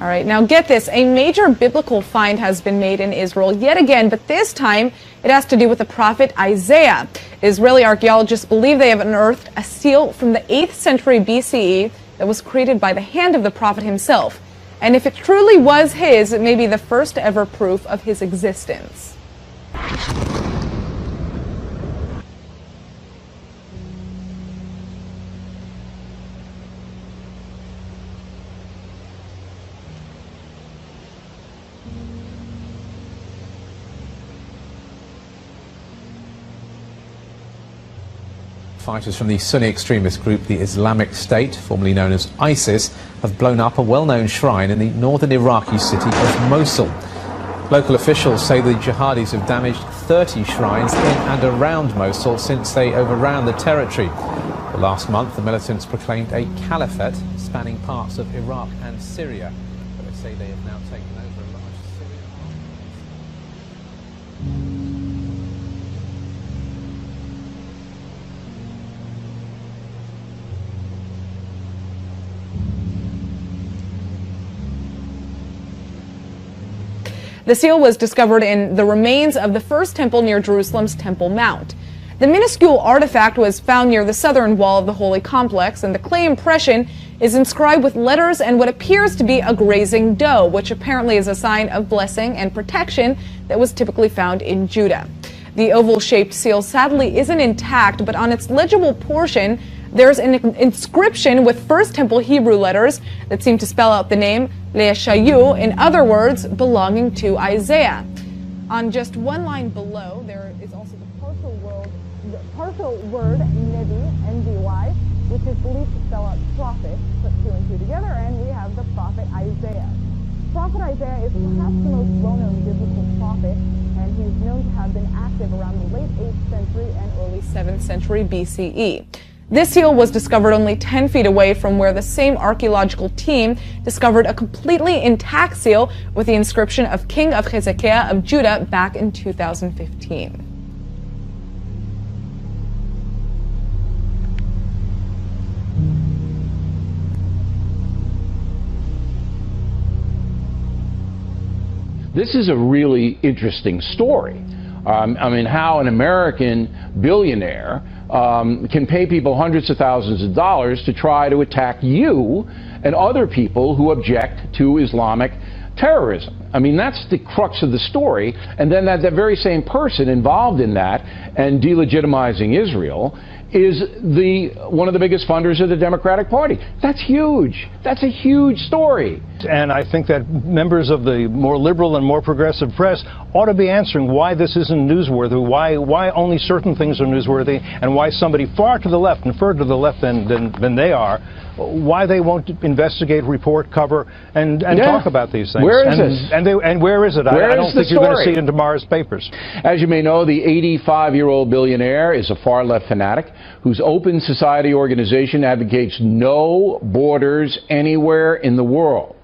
All right, now get this. A major biblical find has been made in Israel yet again, but this time it has to do with the prophet Isaiah. Israeli archaeologists believe they have unearthed a seal from the 8th century BCE that was created by the hand of the prophet himself. And if it truly was his, it may be the first ever proof of his existence. Fighters from the Sunni extremist group, the Islamic State, formerly known as ISIS, have blown up a well-known shrine in the northern Iraqi city of Mosul. Local officials say the jihadis have damaged 30 shrines in and around Mosul since they overran the territory. Last month, the militants proclaimed a caliphate spanning parts of Iraq and Syria. But they say they have now taken over a large Syrian army. The seal was discovered in the remains of the first temple near Jerusalem's Temple Mount. The minuscule artifact was found near the southern wall of the holy complex, and the clay impression is inscribed with letters and what appears to be a grazing doe, which apparently is a sign of blessing and protection that was typically found in Judah. The oval-shaped seal sadly isn't intact, but on its legible portion, there's an inscription with First Temple Hebrew letters that seem to spell out the name Le'eshayu, in other words, belonging to Isaiah. On just one line below, there is also the partial word Nebi, N-B-Y, which is believed to spell out prophet. Put two and two together, and we have the prophet Isaiah. Prophet Isaiah is perhaps the most well-known biblical prophet, and he's known to have been active around the late 8th century and early 7th century BCE. This seal was discovered only 10 feet away from where the same archaeological team discovered a completely intact seal with the inscription of King of Hezekiah of Judah back in 2015. This is a really interesting story. I mean, how an American billionaire can pay people hundreds of thousands of dollars to try to attack you and other people who object to Islamic terrorism. I mean, that's the crux of the story. And then that very same person involved in that and delegitimizing Israel is one of the biggest funders of the Democratic Party. That's huge. That's a huge story. And I think that members of the more liberal and more progressive press ought to be answering why this isn't newsworthy, why only certain things are newsworthy, and why somebody far to the left and further to the left than they are, why they won't investigate, report, cover, and talk about these things. Where is this? And where is it? I don't think you're going to see it in tomorrow's papers. As you may know, the 85-year-old billionaire is a far-left fanatic whose open society organization advocates no borders anywhere in the world.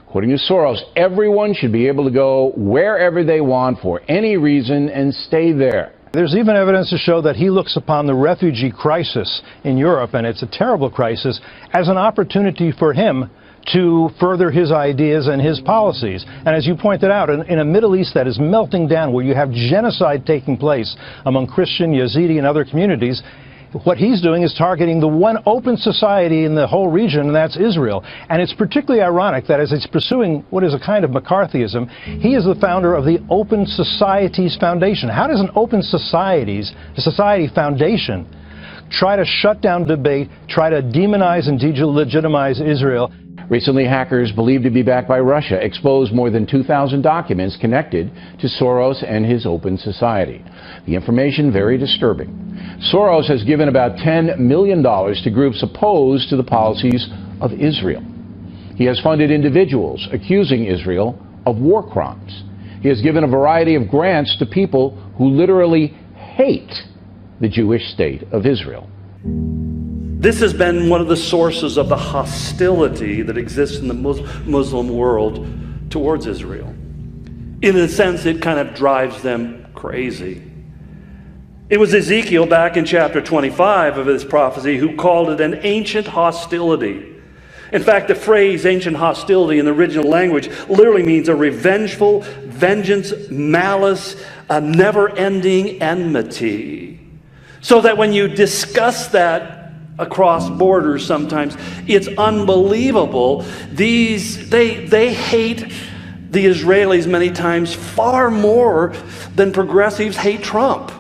According to Soros, everyone should be able to go wherever they want for any reason and stay there. There's even evidence to show that he looks upon the refugee crisis in Europe, and it's a terrible crisis, as an opportunity for him to further his ideas and his policies. And as you pointed out, in a Middle East that is melting down, where you have genocide taking place among Christian, Yazidi, and other communities, what he's doing is targeting the one open society in the whole region, and that's Israel. And it's particularly ironic that as he's pursuing what is a kind of McCarthyism, he is the founder of the Open Societies Foundation. How does an open society foundation try to shut down debate, try to demonize and delegitimize Israel? Recently, hackers believed to be backed by Russia exposed more than 2,000 documents connected to Soros and his open society. The information very disturbing. Soros has given about $10 million to groups opposed to the policies of Israel. He has funded individuals accusing Israel of war crimes. He has given a variety of grants to people who literally hate the Jewish state of Israel. This has been one of the sources of the hostility that exists in the Muslim world towards Israel. In a sense, it kind of drives them crazy. It was Ezekiel back in chapter 25 of this prophecy who called it an ancient hostility. In fact, the phrase ancient hostility in the original language literally means a revengeful, vengeance, malice, a never-ending enmity. So that when you discuss that across borders sometimes, it's unbelievable. They hate the Israelis many times far more than progressives hate Trump.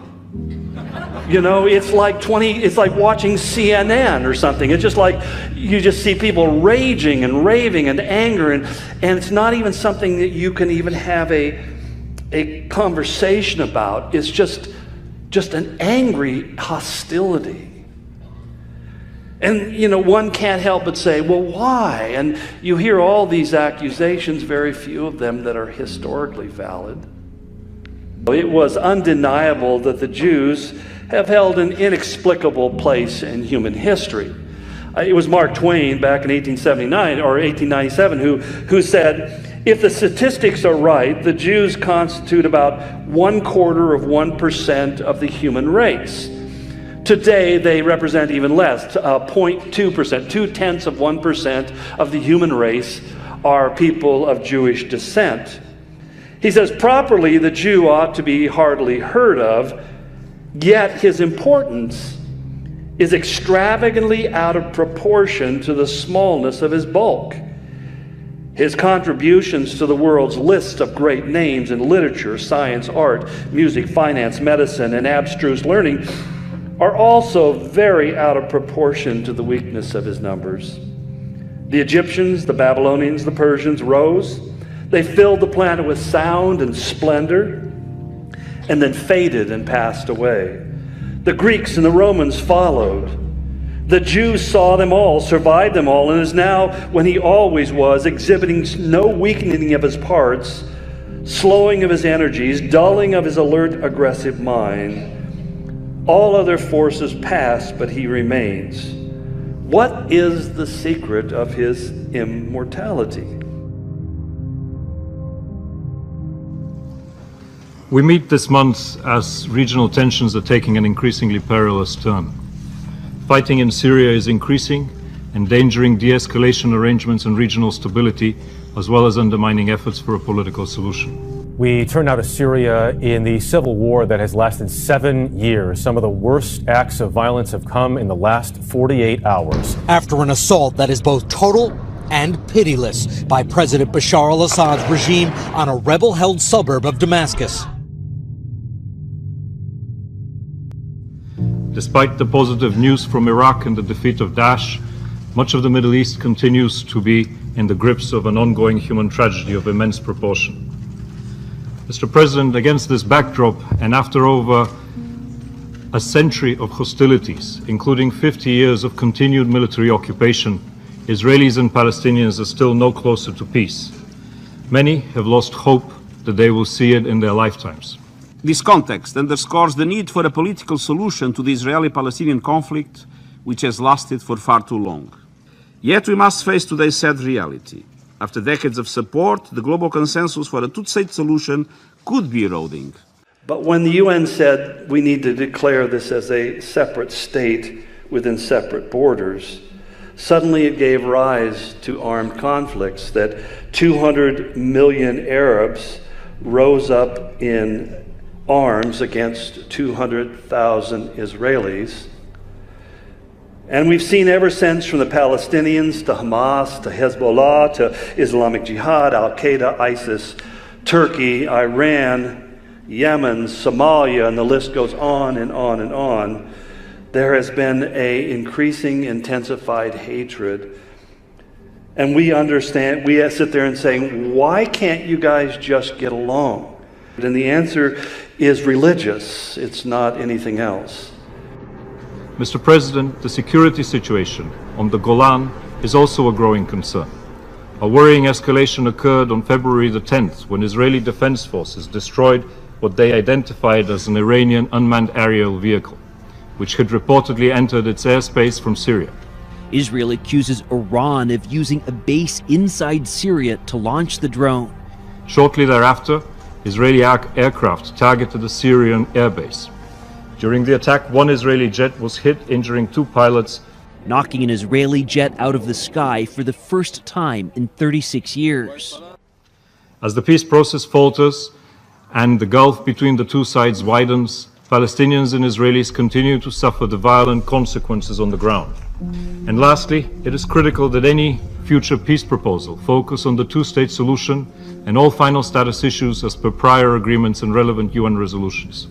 You know, it's like watching CNN or something. It's just like you just see people raging and raving and anger, and it's not even something that you can even have a conversation about. It's just an angry hostility. And, you know, one can't help but say, well, why? And you hear all these accusations, very few of them that are historically valid. It was undeniable that the Jews have held an inexplicable place in human history. It was Mark Twain back in 1879 or 1897 who said, if the statistics are right, the Jews constitute about 1/4% of the human race. Today, they represent even less, 0.2%, 0.2% of the human race are people of Jewish descent. He says, properly, the Jew ought to be hardly heard of, yet his importance is extravagantly out of proportion to the smallness of his bulk. His contributions to the world's list of great names in literature, science, art, music, finance, medicine, and abstruse learning are also very out of proportion to the weakness of his numbers. The Egyptians, the Babylonians, the Persians rose. They filled the planet with sound and splendor, and then faded and passed away. The Greeks and the Romans followed. The Jews saw them all, survived them all, and is now, when he always was, exhibiting no weakening of his parts, slowing of his energies, dulling of his alert, aggressive mind. All other forces pass, but he remains. What is the secret of his immortality? We meet this month as regional tensions are taking an increasingly perilous turn. Fighting in Syria is increasing, endangering de-escalation arrangements and regional stability, as well as undermining efforts for a political solution. We turn now to Syria in the civil war that has lasted 7 years. Some of the worst acts of violence have come in the last 48 hours. After an assault that is both total and pitiless by President Bashar al-Assad's regime on a rebel-held suburb of Damascus. Despite the positive news from Iraq and the defeat of Daesh, much of the Middle East continues to be in the grips of an ongoing human tragedy of immense proportion. Mr. President, against this backdrop, and after over a century of hostilities, including 50 years of continued military occupation, Israelis and Palestinians are still no closer to peace. Many have lost hope that they will see it in their lifetimes. This context underscores the need for a political solution to the Israeli-Palestinian conflict, which has lasted for far too long. Yet we must face today's sad reality. After decades of support, the global consensus for a two-state solution could be eroding. But when the UN said we need to declare this as a separate state within separate borders, suddenly it gave rise to armed conflicts, that 200 million Arabs rose up in arms against 200,000 Israelis. And we've seen ever since, from the Palestinians to Hamas to Hezbollah to Islamic Jihad, Al-Qaeda, ISIS, Turkey, Iran, Yemen, Somalia, and the list goes on and on and on. There has been an increasing, intensified hatred. And we understand, we sit there and say, why can't you guys just get along? And the answer is religious. It's not anything else. Mr. President, the security situation on the Golan is also a growing concern. A worrying escalation occurred on February the 10th when Israeli defense forces destroyed what they identified as an Iranian unmanned aerial vehicle, which had reportedly entered its airspace from Syria. Israel accuses Iran of using a base inside Syria to launch the drone. Shortly thereafter, Israeli aircraft targeted a Syrian airbase. During the attack, one Israeli jet was hit, injuring 2 pilots knocking an Israeli jet out of the sky for the first time in 36 years. As the peace process falters and the gulf between the two sides widens, Palestinians and Israelis continue to suffer the violent consequences on the ground. And lastly, it is critical that any future peace proposal focus on the two-state solution and all final status issues as per prior agreements and relevant UN resolutions.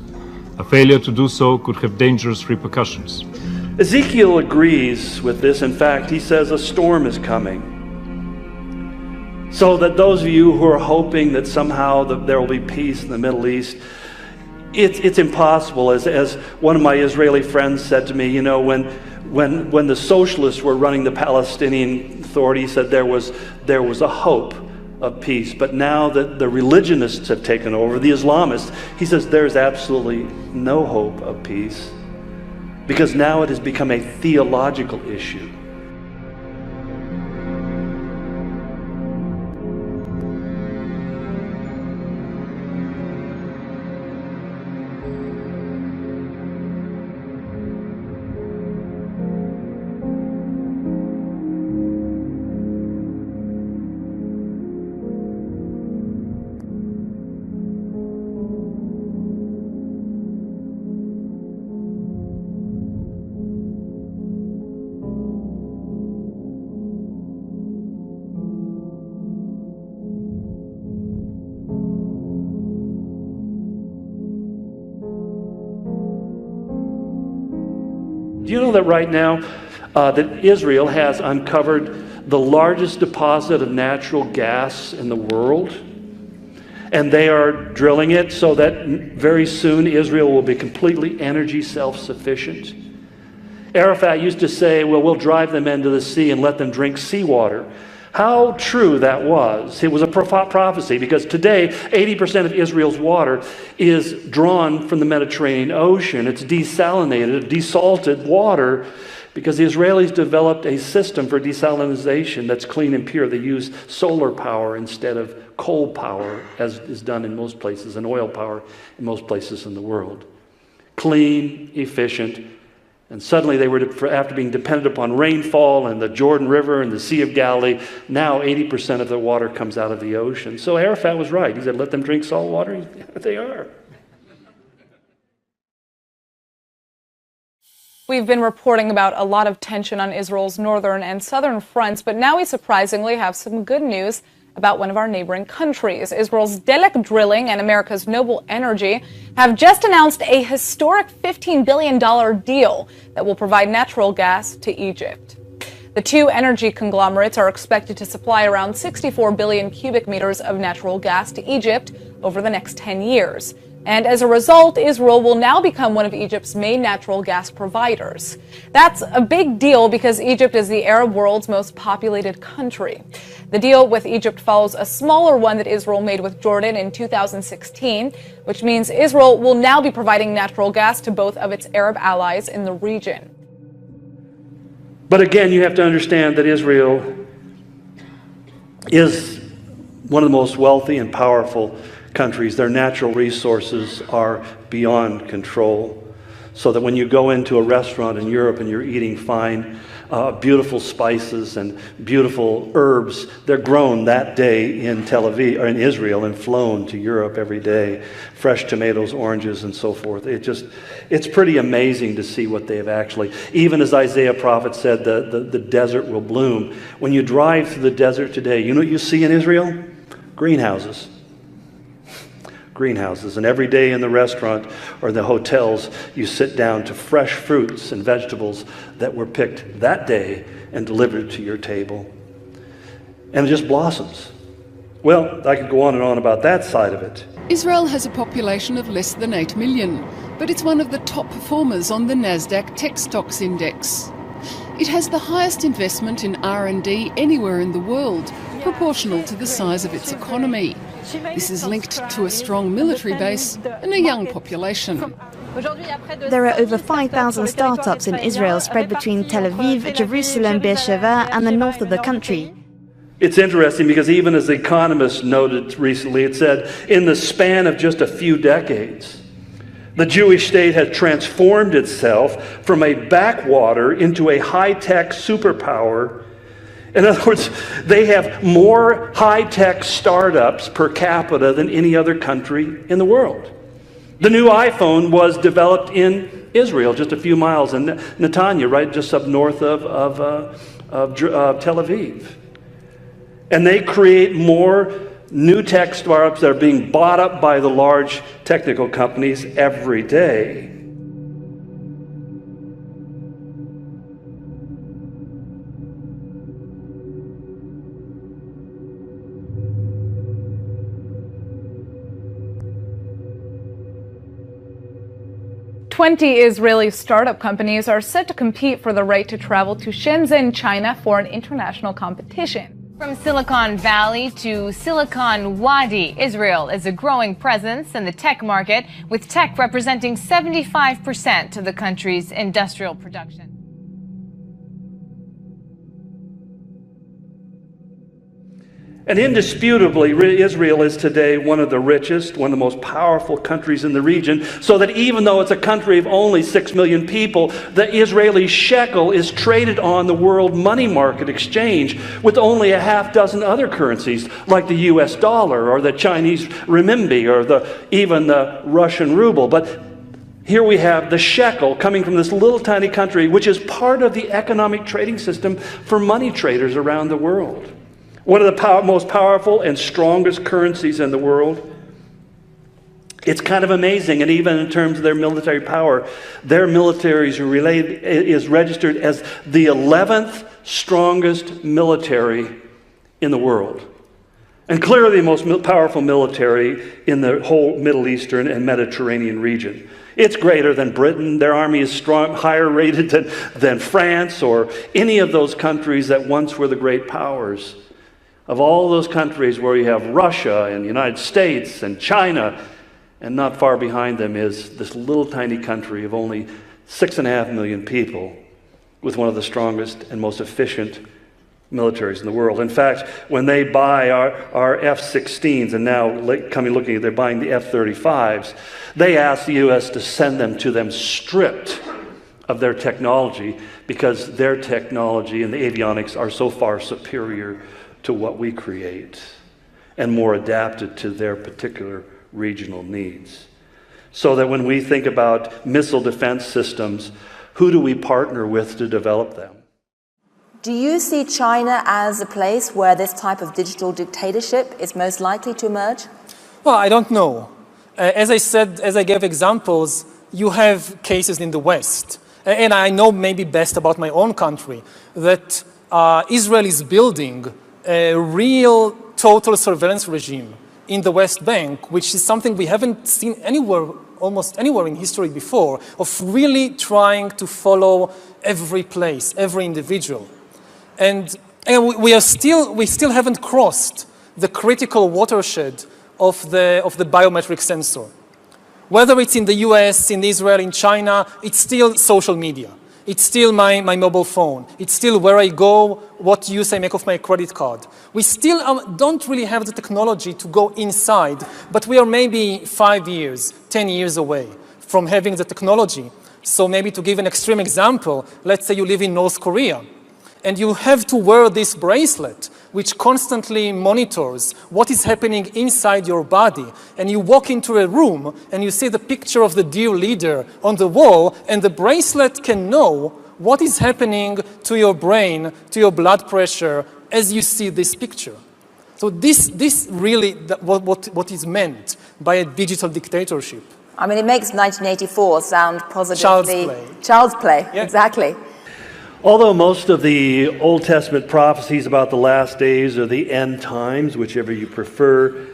A failure to do so could have dangerous repercussions. Ezekiel agrees with this. In fact, he says a storm is coming. So that those of you who are hoping that somehow there will be peace in the Middle East, it's impossible. As one of my Israeli friends said to me, you know, when the socialists were running the Palestinian Authority, he said there was a hope of peace. But now that the religionists have taken over, the Islamists, he says there's absolutely no hope of peace, because now it has become a theological issue. Do you know that right now that Israel has uncovered the largest deposit of natural gas in the world? And they are drilling it so that very soon Israel will be completely energy self-sufficient. Arafat used to say, well, we'll drive them into the sea and let them drink seawater. How true that was. It was a prophecy, because today 80% of Israel's water is drawn from the Mediterranean Ocean. It's desalinated, desalted water, because the Israelis developed a system for desalination that's clean and pure. They use solar power instead of coal power, as is done in most places, and oil power in most places in the world. Clean, efficient. And suddenly they were, after being dependent upon rainfall and the Jordan River and the Sea of Galilee, now 80% of the water comes out of the ocean. So Arafat was right. He said, let them drink salt water. They are. We've been reporting about a lot of tension on Israel's northern and southern fronts, but now we surprisingly have some good news about one of our neighboring countries. Israel's Delek Drilling and America's Noble Energy have just announced a historic $15 billion deal that will provide natural gas to Egypt. The two energy conglomerates are expected to supply around 64 billion cubic meters of natural gas to Egypt over the next 10 years. And as a result, Israel will now become one of Egypt's main natural gas providers. That's a big deal because Egypt is the Arab world's most populated country. The deal with Egypt follows a smaller one that Israel made with Jordan in 2016, which means Israel will now be providing natural gas to both of its Arab allies in the region. But again, you have to understand that Israel is one of the most wealthy and powerful countries. Their natural resources are beyond control. So that when you go into a restaurant in Europe and you're eating fine, beautiful spices and beautiful herbs, they're grown that day in Tel Aviv or in Israel and flown to Europe every day. Fresh tomatoes, oranges, and so forth. It's pretty amazing to see what they have actually. Even as Isaiah prophet said, the desert will bloom. When you drive through the desert today, you know what you see in Israel? Greenhouses. Greenhouses, and every day in the restaurant or the hotels you sit down to fresh fruits and vegetables that were picked that day and delivered to your table. And it just blossoms. Well, I could go on and on about that side of it. Israel has a population of less than 8 million, but it's one of the top performers on the Nasdaq Tech Stocks Index. It has the highest investment in R&D anywhere in the world, proportional to the size of its economy. This is linked to a strong military base and a young population. There are over 5,000 startups in Israel spread between Tel Aviv, Jerusalem, Beersheba and the north of the country. It's interesting because even as The Economist noted recently, it said in the span of just a few decades, The Jewish state has transformed itself from a backwater into a high-tech superpower. In other words, they have more high-tech startups per capita than any other country in the world. The new iPhone was developed in Israel, just a few miles in Netanya, right just up north of Tel Aviv. And they create more new tech startups that are being bought up by the large technical companies every day. "20 Israeli startup companies are set to compete for the right to travel to Shenzhen, China for an international competition. From Silicon Valley to Silicon Wadi, Israel is a growing presence in the tech market, with tech representing 75% of the country's industrial production. And indisputably, Israel is today one of the richest, one of the most powerful countries in the region, so that even though it's a country of only 6 million people, the Israeli shekel is traded on the world money market exchange with only a half dozen other currencies, like the US dollar or the Chinese renminbi or even the Russian ruble. But here we have the shekel coming from this little tiny country, which is part of the economic trading system for money traders around the world. One of the most powerful and strongest currencies in the world. It's kind of amazing, and even in terms of their military power, their military is registered as the 11th strongest military in the world. And clearly the most powerful military in the whole Middle Eastern and Mediterranean region. It's greater than Britain. Their army is strong, higher rated than France or any of those countries that once were the great powers. Of all those countries where you have Russia and the United States and China, and not far behind them is this little tiny country of only 6.5 million people with one of the strongest and most efficient militaries in the world. In fact, when they buy our F-16s, and now looking at they're buying the F-35s, they ask the U.S. to send them to them stripped of their technology because their technology and the avionics are so far superior to what we create and more adapted to their particular regional needs. So that when we think about missile defense systems, who do we partner with to develop them? Do you see China as a place where this type of digital dictatorship is most likely to emerge? Well, I don't know. As I said, as I gave examples, you have cases in the West. And I know maybe best about my own country, that Israel is building a real total surveillance regime in the West Bank, which is something we haven't seen anywhere, almost anywhere in history before, of really trying to follow every place, every individual. And we still haven't crossed the critical watershed of the biometric sensor. Whether it's in the US, in Israel, in China, it's still social media. It's still my mobile phone. It's still where I go, what use I make of my credit card. We still don't really have the technology to go inside, but we are maybe 5 years, 10 years away from having the technology. So maybe to give an extreme example, let's say you live in North Korea, and you have to wear this bracelet, which constantly monitors what is happening inside your body. And you walk into a room, and you see the picture of the dear leader on the wall, and the bracelet can know what is happening to your brain, to your blood pressure, as you see this picture. So this really, what is meant by a digital dictatorship. I mean, it makes 1984 sound positively... Child's play. Child's play, yeah. Exactly. Although most of the Old Testament prophecies about the last days or the end times, whichever you prefer,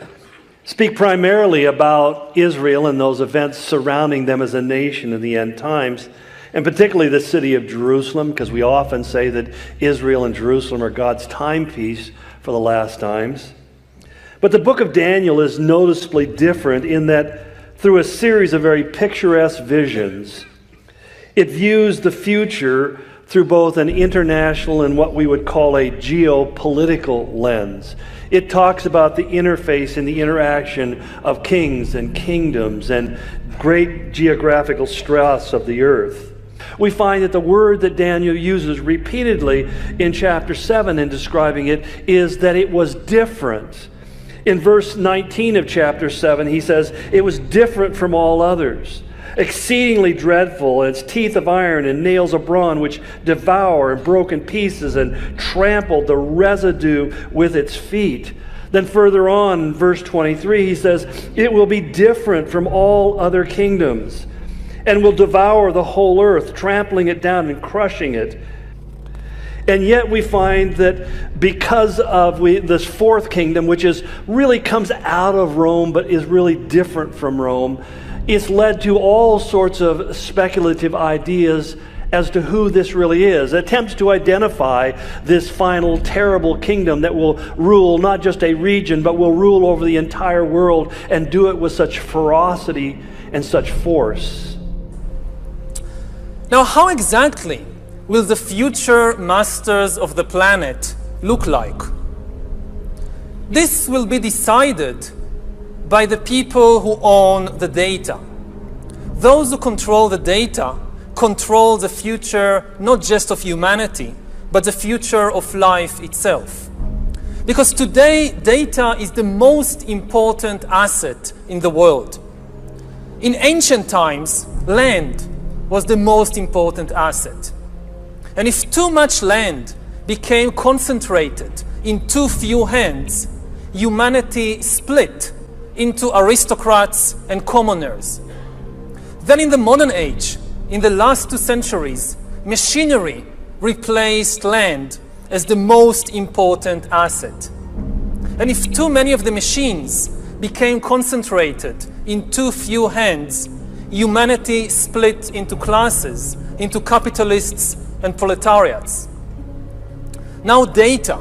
speak primarily about Israel and those events surrounding them as a nation in the end times, and particularly the city of Jerusalem, because we often say that Israel and Jerusalem are God's timepiece for the last times. But the book of Daniel is noticeably different in that through a series of very picturesque visions, it views the future through both an international and what we would call a geopolitical lens. It talks about the interface and the interaction of kings and kingdoms and great geographical stress of the earth. We find that the word that Daniel uses repeatedly in chapter 7 in describing it is that it was different. In verse 19 of chapter 7, he says, it was different from all others, exceedingly dreadful, its teeth of iron and nails of bronze, which devour and broke in pieces and trampled the residue with its feet. Then further on, in verse 23, he says, it will be different from all other kingdoms, and will devour the whole earth, trampling it down and crushing it. And yet we find that because of this fourth kingdom, which really comes out of Rome but is really different from Rome, it's led to all sorts of speculative ideas as to who this really is. Attempts to identify this final terrible kingdom that will rule not just a region, but will rule over the entire world and do it with such ferocity and such force. Now, how exactly will the future masters of the planet look like? This will be decided by the people who own the data. Those who control the data control the future not just of humanity, but the future of life itself. Because today, data is the most important asset in the world. In ancient times, land was the most important asset. And if too much land became concentrated in too few hands, humanity split into aristocrats and commoners. Then in the modern age, in the last 2 centuries, machinery replaced land as the most important asset. And if too many of the machines became concentrated in too few hands, humanity split into classes, into capitalists and proletariats. Now data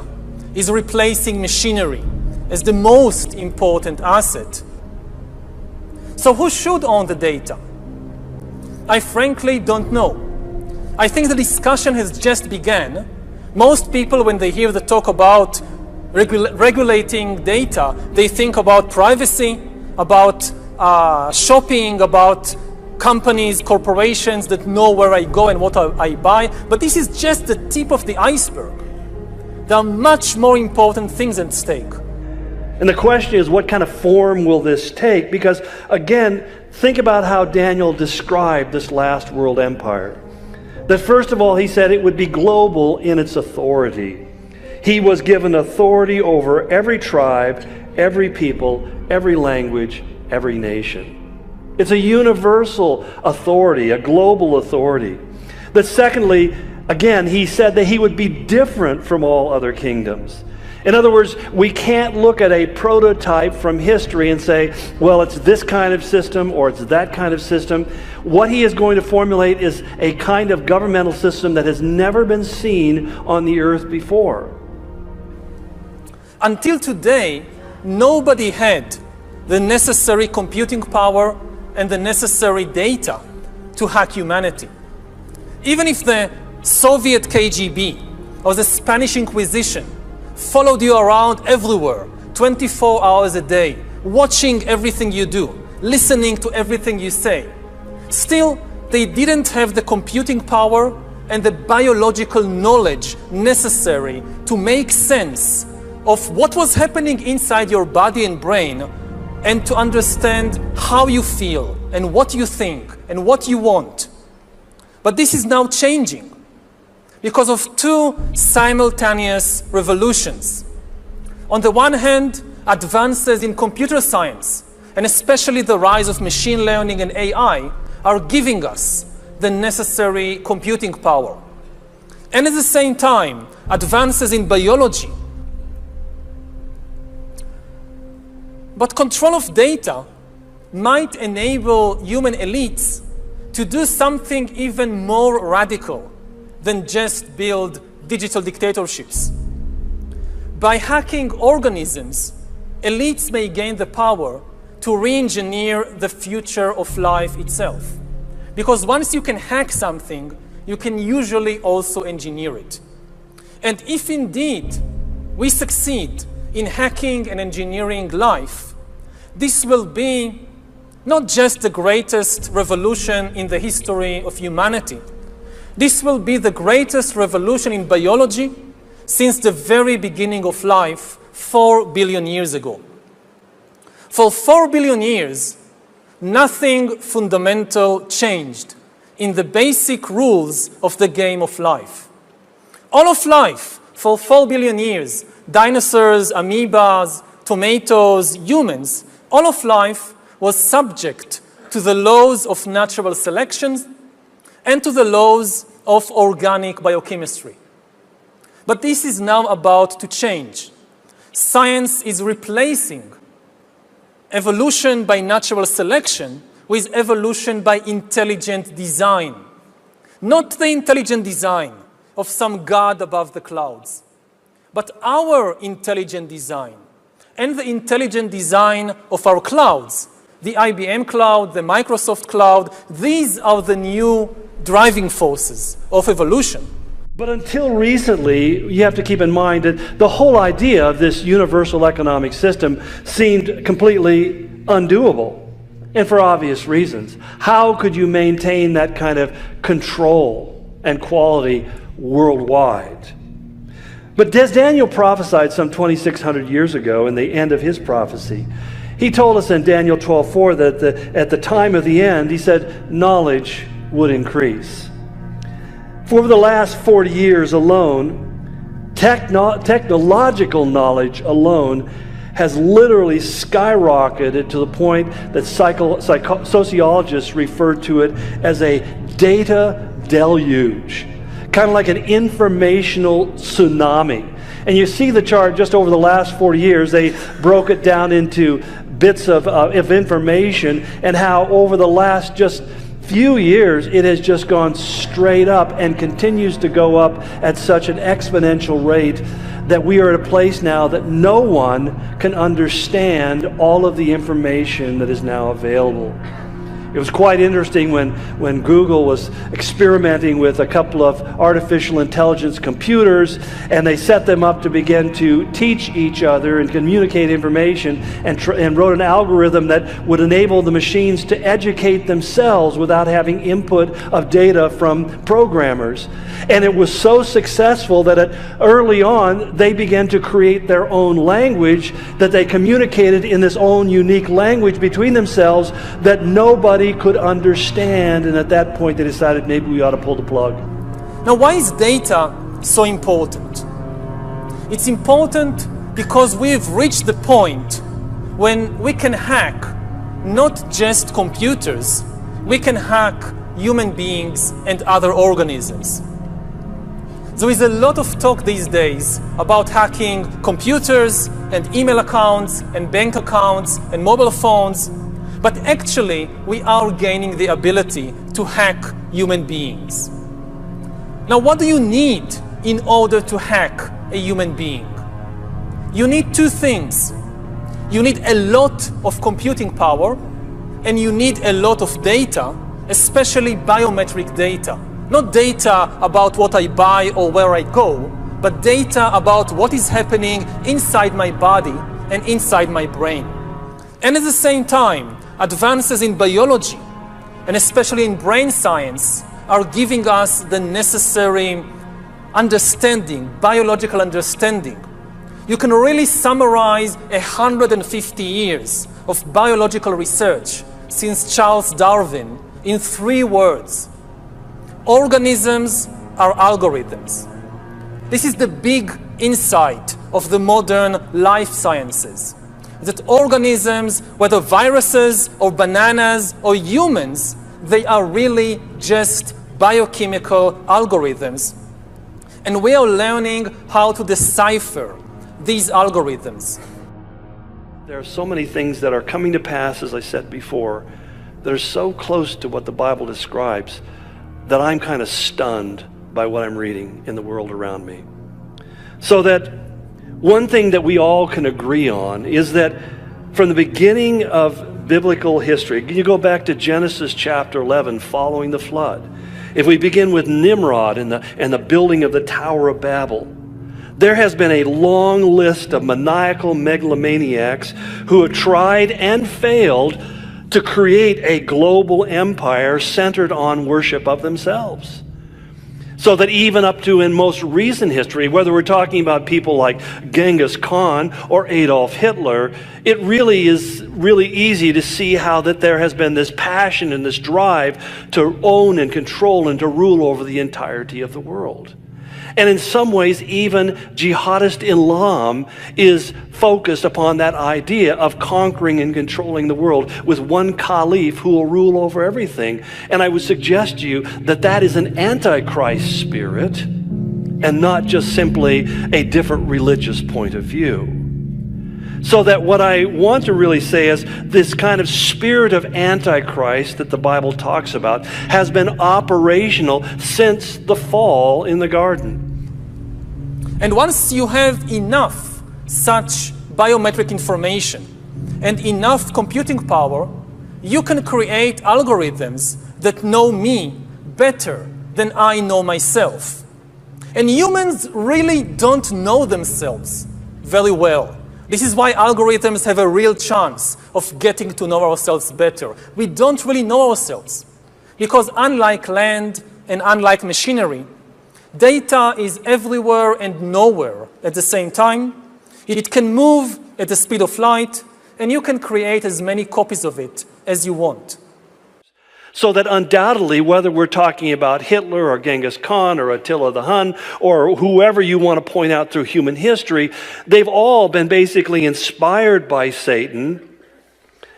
is replacing machinery as the most important asset. So who should own the data? I frankly don't know. I think the discussion has just begun. Most people, when they hear the talk about regulating data, they think about privacy, about shopping, about companies, corporations that know where I go and what I buy. But this is just the tip of the iceberg. There are much more important things at stake. And the question is, what kind of form will this take? Because, again, think about how Daniel described this last world empire. That first of all, he said it would be global in its authority. He was given authority over every tribe, every people, every language, every nation. It's a universal authority, a global authority. But secondly, again, he said that he would be different from all other kingdoms. In other words, we can't look at a prototype from history and say, well, it's this kind of system or it's that kind of system. What he is going to formulate is a kind of governmental system that has never been seen on the earth before. Until today, nobody had the necessary computing power and the necessary data to hack humanity. Even if the Soviet KGB or the Spanish Inquisition followed you around everywhere, 24 hours a day, watching everything you do, listening to everything you say, still, they didn't have the computing power and the biological knowledge necessary to make sense of what was happening inside your body and brain and to understand how you feel and what you think and what you want. But this is now changing because of 2 simultaneous revolutions. On the one hand, advances in computer science, and especially the rise of machine learning and AI, are giving us the necessary computing power. And at the same time, advances in biology. But control of data might enable human elites to do something even more radical than just build digital dictatorships. By hacking organisms, elites may gain the power to re-engineer the future of life itself. Because once you can hack something, you can usually also engineer it. And if indeed we succeed in hacking and engineering life, this will be not just the greatest revolution in the history of humanity. This will be the greatest revolution in biology since the very beginning of life 4 billion years ago. For 4 billion years, nothing fundamental changed in the basic rules of the game of life. All of life, for 4 billion years, dinosaurs, amoebas, tomatoes, humans, all of life was subject to the laws of natural selection and to the laws of organic biochemistry. But this is now about to change. Science is replacing evolution by natural selection with evolution by intelligent design. Not the intelligent design of some god above the clouds, but our intelligent design and the intelligent design of our clouds, the IBM cloud, the Microsoft cloud. These are the new driving forces of evolution. But until recently, you have to keep in mind that the whole idea of this universal economic system seemed completely undoable, and for obvious reasons. How could you maintain that kind of control and quality worldwide? But as Daniel prophesied some 2,600 years ago in the end of his prophecy, he told us in Daniel 12:4 that at the time of the end, he said, knowledge would increase. For the last 40 years alone, technological knowledge alone has literally skyrocketed to the point that sociologists refer to it as a data deluge, kind of like an informational tsunami. And you see the chart just over the last 40 years, they broke it down into bits of information, and how over the last just few years it has just gone straight up and continues to go up at such an exponential rate that we are at a place now that no one can understand all of the information that is now available. It was quite interesting when Google was experimenting with a couple of artificial intelligence computers, and they set them up to begin to teach each other and communicate information, and wrote an algorithm that would enable the machines to educate themselves without having input of data from programmers. And it was so successful that early on they began to create their own language, that they communicated in this own unique language between themselves that nobody could understand, and at that point they decided maybe we ought to pull the plug. Now, why is data so important? It's important because we've reached the point when we can hack not just computers, we can hack human beings and other organisms. There is a lot of talk these days about hacking computers and email accounts and bank accounts and mobile phones. But actually, we are gaining the ability to hack human beings. Now, what do you need in order to hack a human being? You need two things. You need a lot of computing power, and you need a lot of data, especially biometric data. Not data about what I buy or where I go, but data about what is happening inside my body and inside my brain. And at the same time, advances in biology, and especially in brain science, are giving us the necessary understanding, biological understanding. You can really summarize 150 years of biological research since Charles Darwin in 3 words. Organisms are algorithms. This is the big insight of the modern life sciences. That organisms, whether viruses or bananas or humans, they are really just biochemical algorithms. And we are learning how to decipher these algorithms. There are so many things that are coming to pass, as I said before, that are so close to what the Bible describes that I'm kind of stunned by what I'm reading in the world around me. So that one thing that we all can agree on is that from the beginning of biblical history, you go back to Genesis chapter 11, following the flood, If we begin with Nimrod and the building of the Tower of Babel, there has been a long list of maniacal megalomaniacs who have tried and failed to create a global empire centered on worship of themselves. So that even up to in most recent history, whether we're talking about people like Genghis Khan or Adolf Hitler, it really is really easy to see how that there has been this passion and this drive to own and control and to rule over the entirety of the world. And in some ways, even jihadist Islam is focused upon that idea of conquering and controlling the world with one caliph who will rule over everything. And I would suggest to you that that is an antichrist spirit and not just simply a different religious point of view. So that what I want to really say is this kind of spirit of Antichrist that the Bible talks about has been operational since the fall in the garden. And once you have enough such biometric information and enough computing power, you can create algorithms that know me better than I know myself. And humans really don't know themselves very well. This is why algorithms have a real chance of getting to know ourselves better. We don't really know ourselves because unlike land and unlike machinery, data is everywhere and nowhere at the same time. It can move at the speed of light, and you can create as many copies of it as you want. So that undoubtedly, whether we're talking about Hitler or Genghis Khan or Attila the Hun or whoever you want to point out through human history, they've all been basically inspired by Satan,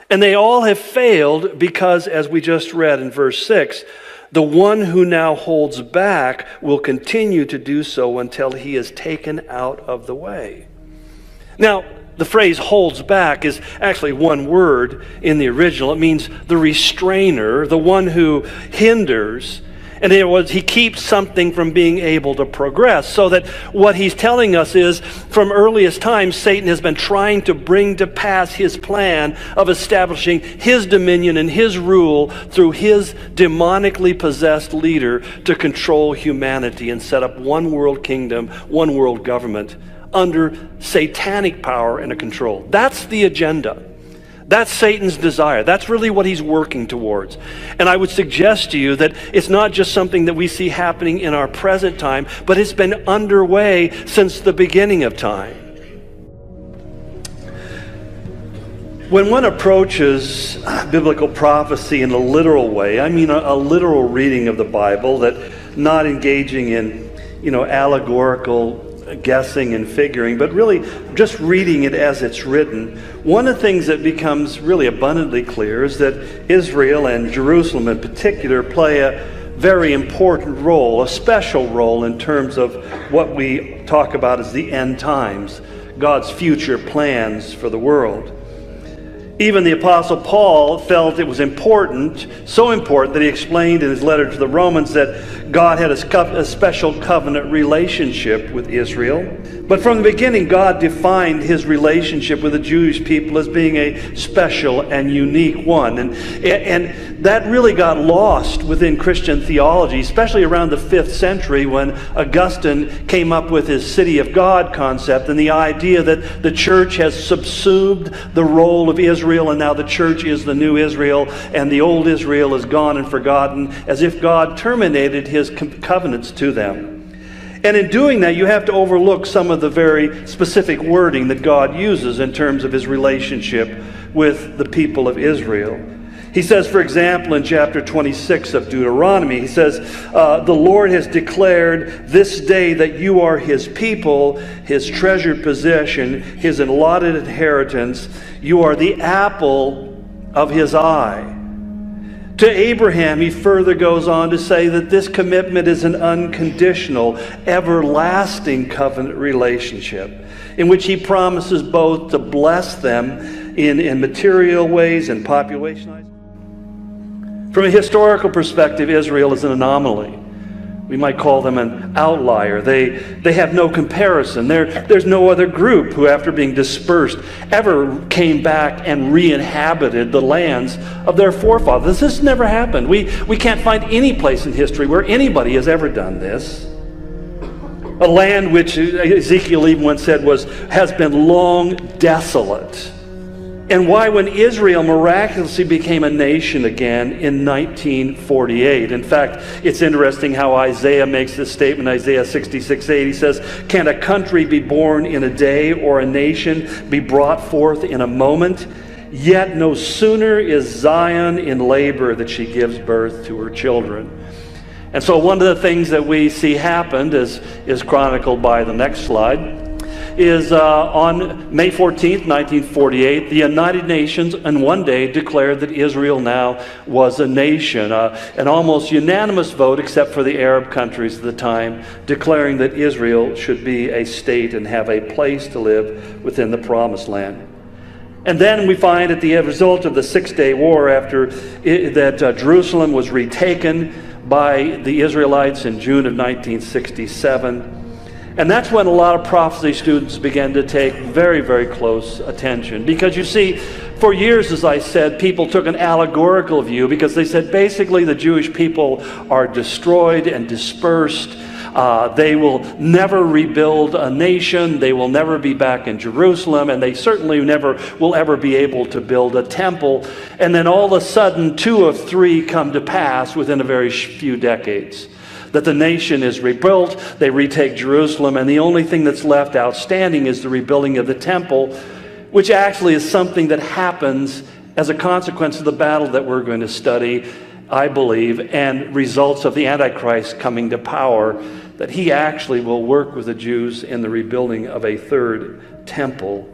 and they all have failed because, as we just read in verse 6, the one who now holds back will continue to do so until he is taken out of the way. Now, the phrase holds back is actually one word in the original. It means the restrainer, the one who hinders. And he keeps something from being able to progress. So that what he's telling us is, from earliest times, Satan has been trying to bring to pass his plan of establishing his dominion and his rule through his demonically possessed leader to control humanity and set up one world kingdom, one world government under satanic power and a control. That's the agenda. That's Satan's desire. That's really what he's working towards. And I would suggest to you that it's not just something that we see happening in our present time, but it's been underway since the beginning of time. When one approaches biblical prophecy in a literal way, I mean a literal reading of the Bible, that not engaging in, allegorical guessing and figuring, but really just reading it as it's written, one of the things that becomes really abundantly clear is that Israel and Jerusalem in particular play a very important role, a special role in terms of what we talk about as the end times, God's future plans for the world. Even the Apostle Paul felt it was important, so important that he explained in his letter to the Romans that God had a special covenant relationship with Israel. But from the beginning, God defined his relationship with the Jewish people as being a special and unique one. And that really got lost within Christian theology, especially around the 5th century when Augustine came up with his city of God concept and the idea that the church has subsumed the role of Israel, and now the church is the new Israel, and the old Israel is gone and forgotten, as if God terminated his covenants to them. And in doing that, you have to overlook some of the very specific wording that God uses in terms of his relationship with the people of Israel. He says, for example, in chapter 26 of Deuteronomy, he says, the Lord has declared this day that you are his people, his treasured possession, his allotted inheritance. You are the apple of his eye. To Abraham, he further goes on to say that this commitment is an unconditional, everlasting covenant relationship in which he promises both to bless them in material ways and population. From a historical perspective, Israel is an anomaly. We might call them an outlier. They have no comparison. There's no other group who, after being dispersed, ever came back and re-inhabited the lands of their forefathers. This never happened. We can't find any place in history where anybody has ever done this. A land which Ezekiel even once said has been long desolate. And why, when Israel miraculously became a nation again in 1948. In fact, it's interesting how Isaiah makes this statement, Isaiah 66:8. He says, "Can a country be born in a day, or a nation be brought forth in a moment? Yet no sooner is Zion in labor that she gives birth to her children." And so one of the things that we see happened is chronicled by the next slide. Is on May 14th, 1948, the United Nations in one day declared that Israel now was a nation. An almost unanimous vote, except for the Arab countries at the time, declaring that Israel should be a state and have a place to live within the Promised Land. And then we find at the result of the Six-Day War, after that Jerusalem was retaken by the Israelites in June of 1967. And that's when a lot of prophecy students began to take very, very close attention. Because you see, for years, as I said, people took an allegorical view, because they said basically the Jewish people are destroyed and dispersed. They will never rebuild a nation. They will never be back in Jerusalem. And they certainly never will ever be able to build a temple. And then all of a sudden, 2 of 3 come to pass within a very few decades. That the nation is rebuilt, they retake Jerusalem, and the only thing that's left outstanding is the rebuilding of the temple, which actually is something that happens as a consequence of the battle that we're going to study, I believe, and results of the Antichrist coming to power, that he actually will work with the Jews in the rebuilding of a third temple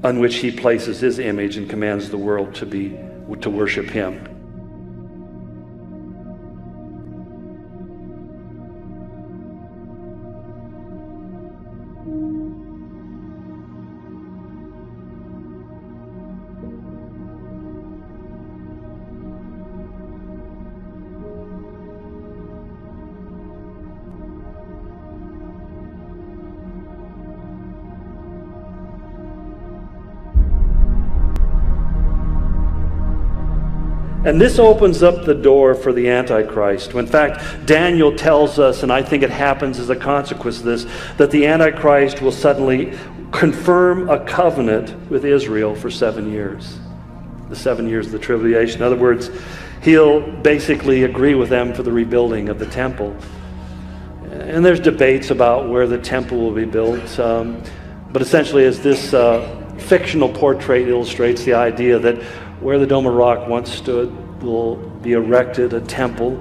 on which he places his image and commands the world to worship him. And this opens up the door for the Antichrist. In fact, Daniel tells us, and I think it happens as a consequence of this, that the Antichrist will suddenly confirm a covenant with Israel for 7 years. The 7 years of the tribulation. In other words, he'll basically agree with them for the rebuilding of the temple. And there's debates about where the temple will be built. But essentially, as this fictional portrait illustrates, the idea that where the Dome of Rock once stood will be erected a temple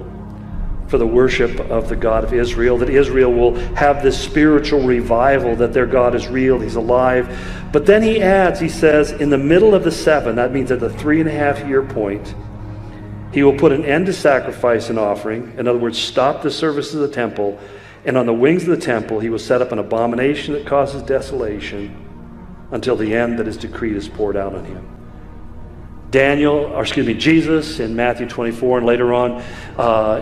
for the worship of the God of Israel, that Israel will have this spiritual revival, that their God is real, he's alive. But then he adds, he says, in the middle of the 7, that means at the 3.5-year point, he will put an end to sacrifice and offering. In other words, stop the service of the temple. And on the wings of the temple, he will set up an abomination that causes desolation until the end that is decreed is poured out on him. Jesus in Matthew 24, and later on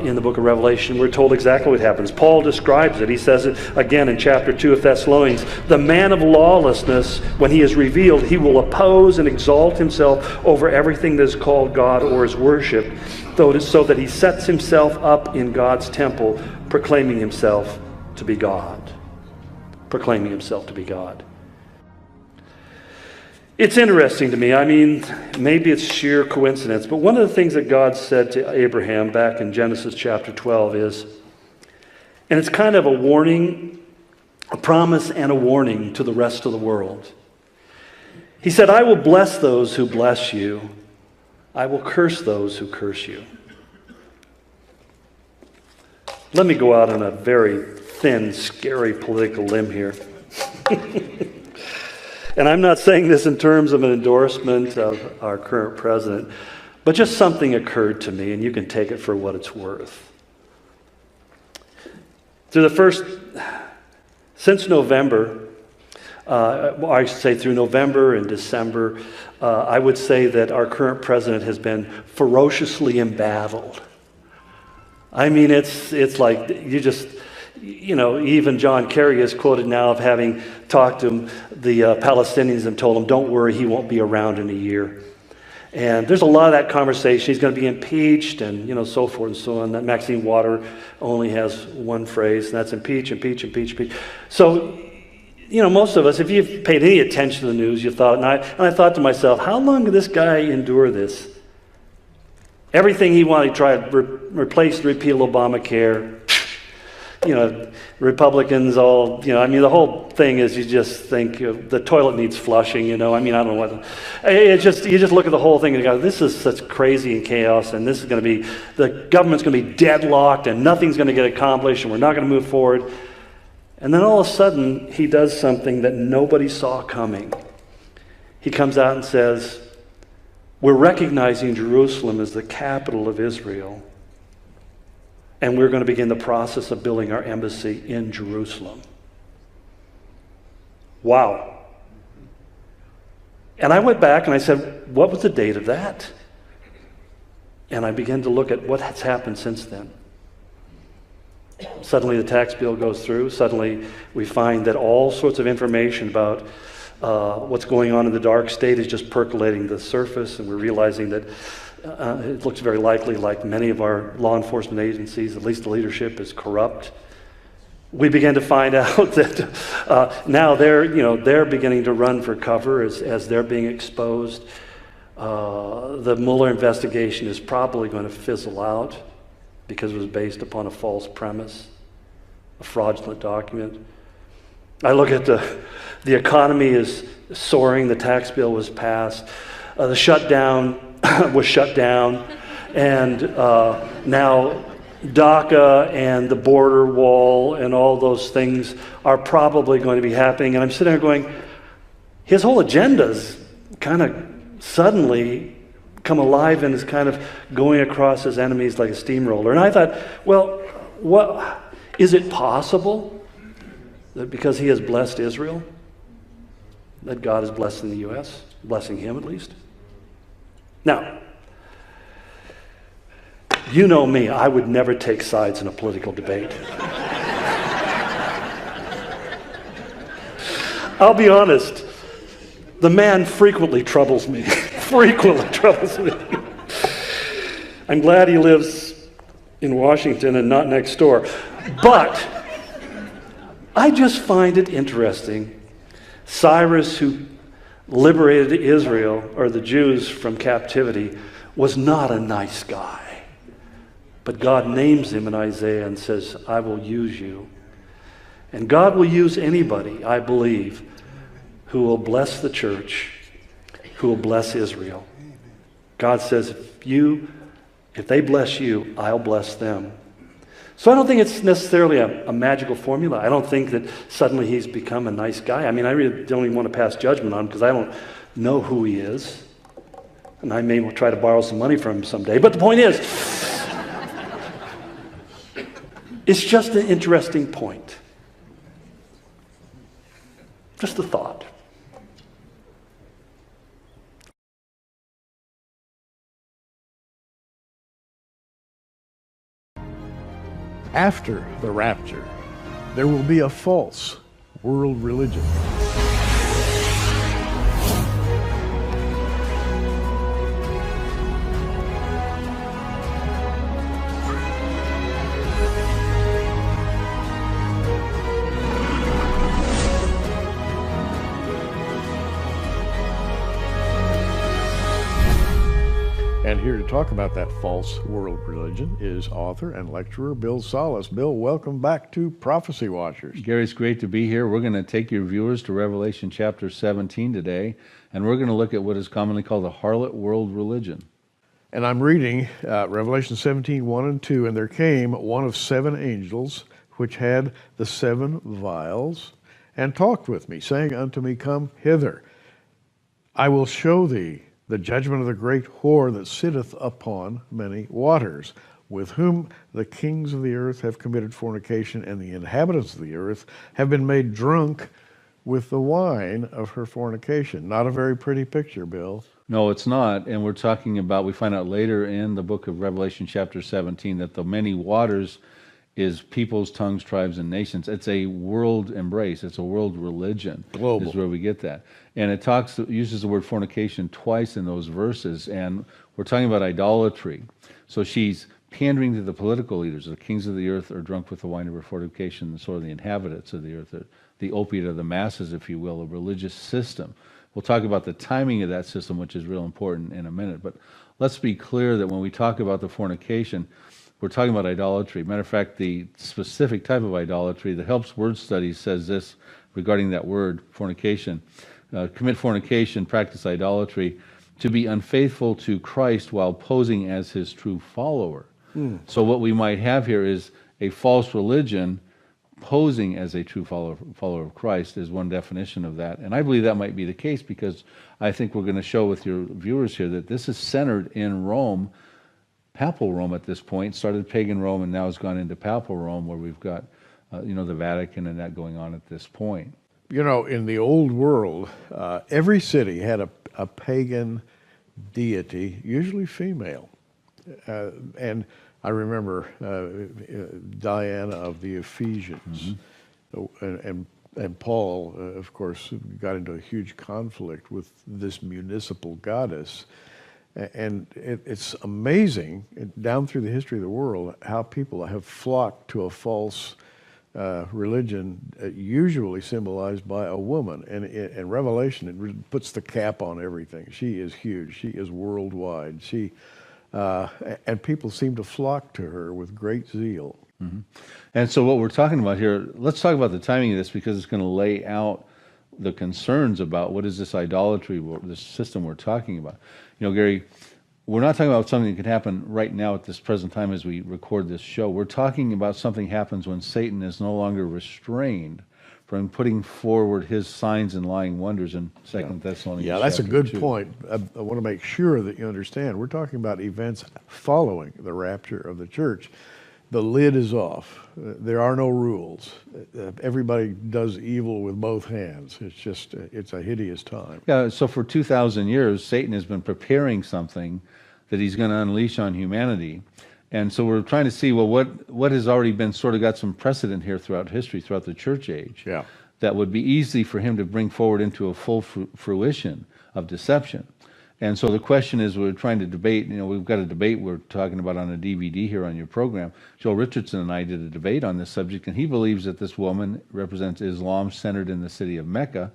in the book of Revelation, we're told exactly what happens. Paul describes it. He says it again in chapter 2 of Thessalonians. The man of lawlessness, when he is revealed, he will oppose and exalt himself over everything that is called God or is worshipped, so that he sets himself up in God's temple, proclaiming himself to be God. Proclaiming himself to be God. It's interesting to me. I mean, maybe it's sheer coincidence, but one of the things that God said to Abraham back in Genesis chapter 12 is, and it's kind of a warning, a promise and a warning to the rest of the world. He said, I will bless those who bless you. I will curse those who curse you. Let me go out on a very thin, scary political limb here. And I'm not saying this in terms of an endorsement of our current president, but just something occurred to me, and you can take it for what it's worth. Since November, I should say through November and December, I would say that our current president has been ferociously embattled I mean, it's like you just, you know, even John Kerry is quoted now of having talked to the Palestinians and told them, don't worry, he won't be around in a year. And there's a lot of that conversation. He's going to be impeached and, you know, so forth and so on. That Maxine Water only has one phrase, and that's impeach, impeach, impeach, impeach. So, you know, most of us, if you've paid any attention to the news, you thought, and I thought to myself, how long did this guy endure this? Everything he wanted, he tried to replace and repeal Obamacare. You know, Republicans all, you know, I mean, the whole thing is you just think the toilet needs flushing, you know. I mean, I don't know what. It's just, you just look at the whole thing and go, this is such crazy and chaos, and this is going to be, the government's going to be deadlocked, and nothing's going to get accomplished, and we're not going to move forward. And then all of a sudden, he does something that nobody saw coming. He comes out and says, we're recognizing Jerusalem as the capital of Israel, and we're going to begin the process of building our embassy in Jerusalem. Wow. And I went back and I said, what was the date of that? And I began to look at what has happened since then. Suddenly the tax bill goes through. Suddenly we find that all sorts of information about what's going on in the dark state is just percolating the surface, and we're realizing that it looks very likely, like many of our law enforcement agencies, at least the leadership, is corrupt. We began to find out that now they're beginning to run for cover as they're being exposed. The Mueller investigation is probably going to fizzle out because it was based upon a false premise, a fraudulent document. I look at the economy is soaring, the tax bill was passed, the shutdown was shut down, and now DACA and the border wall and all those things are probably going to be happening. And I'm sitting there going, his whole agenda's kind of suddenly come alive and is kind of going across his enemies like a steamroller. And I thought, well, is it possible that because he has blessed Israel, that God is blessing the U.S., blessing him at least? Now, you know me, I would never take sides in a political debate. I'll be honest, the man frequently troubles me. Frequently troubles me. I'm glad he lives in Washington and not next door. But I just find it interesting. Cyrus, who liberated Israel, or the Jews, from captivity, was not a nice guy. But God names him in Isaiah and says, I will use you. And God will use anybody, I believe, who will bless the church, who will bless Israel. God says, if they bless you, I'll bless them. So I don't think it's necessarily a magical formula. I don't think that suddenly he's become a nice guy. I mean, I really don't even want to pass judgment on him because I don't know who he is. And I may try to borrow some money from him someday. But the point is, it's just an interesting point. Just a thought. After the rapture, there will be a false world religion. And here to talk about that false world religion is author and lecturer Bill Salas. Bill, welcome back to Prophecy Watchers. Gary, it's great to be here. We're going to take your viewers to Revelation chapter 17 today, and we're going to look at what is commonly called the harlot world religion. And I'm reading Revelation 17, 1 and 2, and there came one of 7 angels, which had the 7 vials, and talked with me, saying unto me, Come hither, I will show thee the judgment of the great whore that sitteth upon many waters, with whom the kings of the earth have committed fornication, and the inhabitants of the earth have been made drunk with the wine of her fornication. Not a very pretty picture, Bill. No, it's not. And we're talking about, we find out later in the book of Revelation chapter 17 that the many waters is peoples, tongues, tribes, and nations. It's a world embrace. It's a world religion. Global. Is where we get that. And it uses the word fornication twice in those verses. And we're talking about idolatry. So she's pandering to the political leaders. The kings of the earth are drunk with the wine of her fornication, and so are the inhabitants of the earth, the opiate of the masses, if you will, a religious system. We'll talk about the timing of that system, which is real important in a minute. But let's be clear that when we talk about the fornication, we're talking about idolatry. Matter of fact, the specific type of idolatry, the Helps Word Study says this regarding that word, fornication. Commit fornication, practice idolatry, to be unfaithful to Christ while posing as his true follower. So what we might have here is a false religion posing as a true follower of Christ is one definition of that. And I believe that might be the case because I think we're going to show with your viewers here that this is centered in Rome, Papal Rome at this point, started pagan Rome and now has gone into Papal Rome where we've got, the Vatican and that going on at this point. You know, in the old world, every city had a pagan deity, usually female. And I remember Diana of the Ephesians, and Paul, of course, got into a huge conflict with this municipal goddess. And it's amazing, down through the history of the world, how people have flocked to a false religion, usually symbolized by a woman. And in Revelation, it puts the cap on everything. She is huge. She is worldwide. And people seem to flock to her with great zeal. And so what we're talking about here, let's talk about the timing of this because it's going to lay out the concerns about what is this idolatry, this system we're talking about. You know, Gary, we're not talking about something that could happen right now at this present time as we record this show. We're talking about something happens when Satan is no longer restrained from putting forward his signs and lying wonders in 2 Thessalonians. Yeah, that's a good 2. point. I want to make sure that you understand. We're talking about events following the rapture of the church. The lid is off. There are no rules. Everybody does evil with both hands. It's just, it's a hideous time. Yeah, so for 2,000 years, Satan has been preparing something that he's going to unleash on humanity. And so we're trying to see, well, what has already been sort of got some precedent here throughout history, throughout the church age, that would be easy for him to bring forward into a full fruition of deception. And so the question is, we're trying to debate, we've got a debate we're talking about on a DVD here on your program. Joel Richardson and I did a debate on this subject, and he believes that this woman represents Islam centered in the city of Mecca,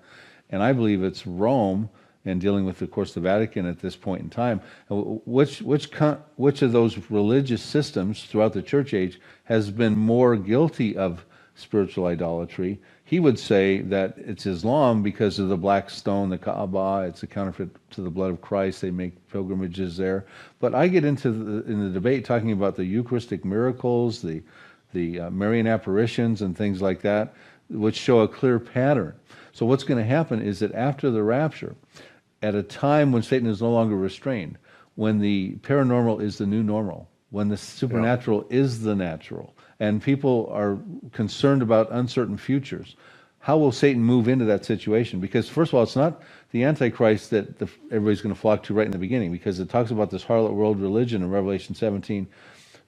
and I believe it's Rome, and dealing with, of course, the Vatican at this point in time. Which of those religious systems throughout the church age has been more guilty of spiritual idolatry? He would say that it's Islam because of the black stone, the Kaaba. It's a counterfeit to the blood of Christ. They make pilgrimages there. But I get into in the debate talking about the Eucharistic miracles, the Marian apparitions and things like that, which show a clear pattern. So what's going to happen is that after the rapture, at a time when Satan is no longer restrained, when the paranormal is the new normal, when the supernatural is the natural, and people are concerned about uncertain futures, how will Satan move into that situation? Because first of all, it's not the Antichrist that everybody's going to flock to right in the beginning, because it talks about this harlot world religion in Revelation 17,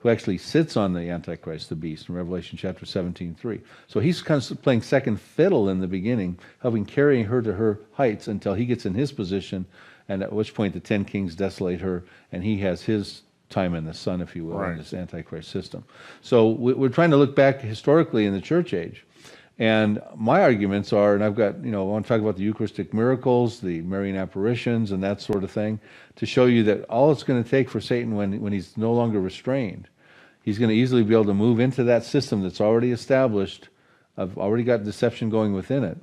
who actually sits on the Antichrist, the beast, in Revelation chapter 17:3. So he's kind of playing second fiddle in the beginning, helping carry her to her heights until he gets in his position, and at which point the 10 kings desolate her, and he has his time in the sun, if you will, in this Antichrist system. So we're trying to look back historically in the church age. And my arguments are, and I've got, I want to talk about the Eucharistic miracles, the Marian apparitions, and that sort of thing, to show you that all it's going to take for Satan when he's no longer restrained, he's going to easily be able to move into that system that's already established, already got deception going within it,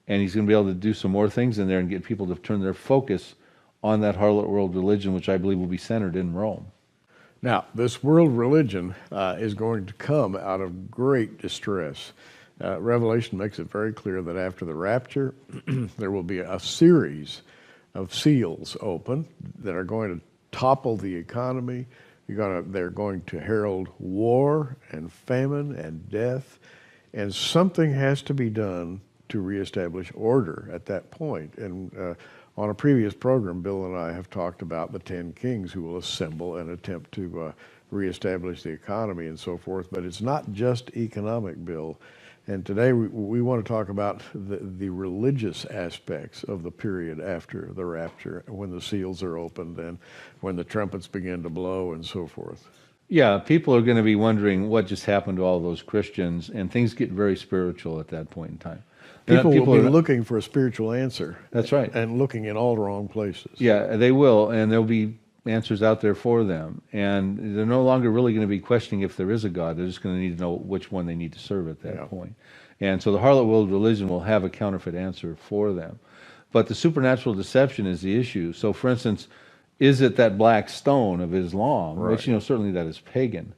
and he's going to be able to do some more things in there and get people to turn their focus on that harlot world religion, which I believe will be centered in Rome. Now, this world religion is going to come out of great distress. Revelation makes it very clear that after the rapture, there will be a series of seals open that are going to topple the economy. They're going to herald war and famine and death, and something has to be done to reestablish order at that point. And On a previous program, Bill and I have talked about the 10 kings who will assemble and attempt to reestablish the economy and so forth, but it's not just economic, Bill. And today we want to talk about the religious aspects of the period after the rapture, when the seals are opened and when the trumpets begin to blow and so forth. Yeah, people are going to be wondering what just happened to all those Christians, and things get very spiritual at that point in time. People will be looking for a spiritual answer. That's right. And looking in all the wrong places. Yeah, they will, and there'll be answers out there for them. And they're no longer really going to be questioning if there is a God. They're just going to need to know which one they need to serve at that point. And so the harlot world religion will have a counterfeit answer for them. But the supernatural deception is the issue. So, for instance, is it that black stone of Islam, which, certainly that is pagan,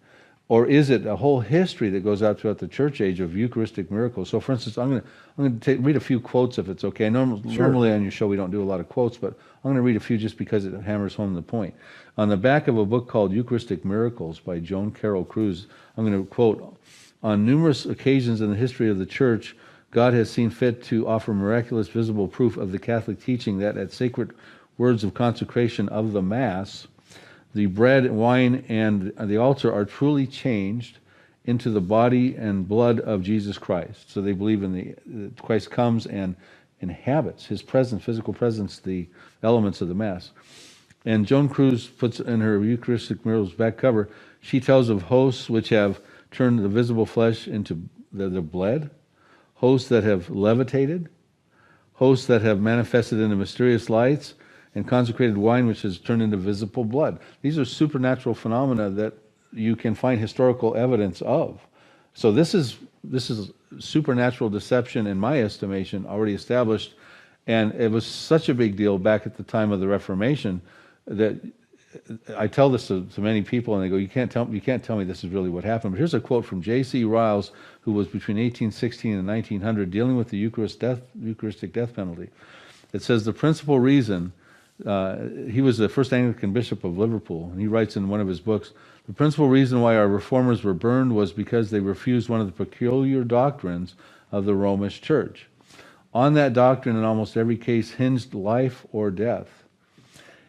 or is it a whole history that goes out throughout the church age of Eucharistic miracles? So, for instance, I'm going to read a few quotes if it's okay. Normally on your show we don't do a lot of quotes, but I'm going to read a few just because it hammers home the point. On the back of a book called Eucharistic Miracles by Joan Carroll Cruz, I'm going to quote, "On numerous occasions in the history of the church, God has seen fit to offer miraculous visible proof of the Catholic teaching that at sacred words of consecration of the Mass, the bread, wine, and the altar are truly changed into the body and blood of Jesus Christ." So they believe in Christ comes and inhabits his presence, physical presence, the elements of the Mass. And Joan Cruz puts in her Eucharistic Miracles back cover, she tells of hosts which have turned the visible flesh into the blood, hosts that have levitated, hosts that have manifested into mysterious lights, and consecrated wine which has turned into visible blood. These are supernatural phenomena that you can find historical evidence of. So this is supernatural deception, in my estimation, already established, and it was such a big deal back at the time of the Reformation that I tell this to many people, and they go, you can't tell me this is really what happened. But here's a quote from J.C. Riles, who was between 1816 and 1900 dealing with the Eucharistic death penalty. It says, the principal reason, he was the first Anglican bishop of Liverpool, and he writes in one of his books, the principal reason why our reformers were burned was because they refused one of the peculiar doctrines of the Romish Church. On that doctrine, in almost every case, hinged life or death.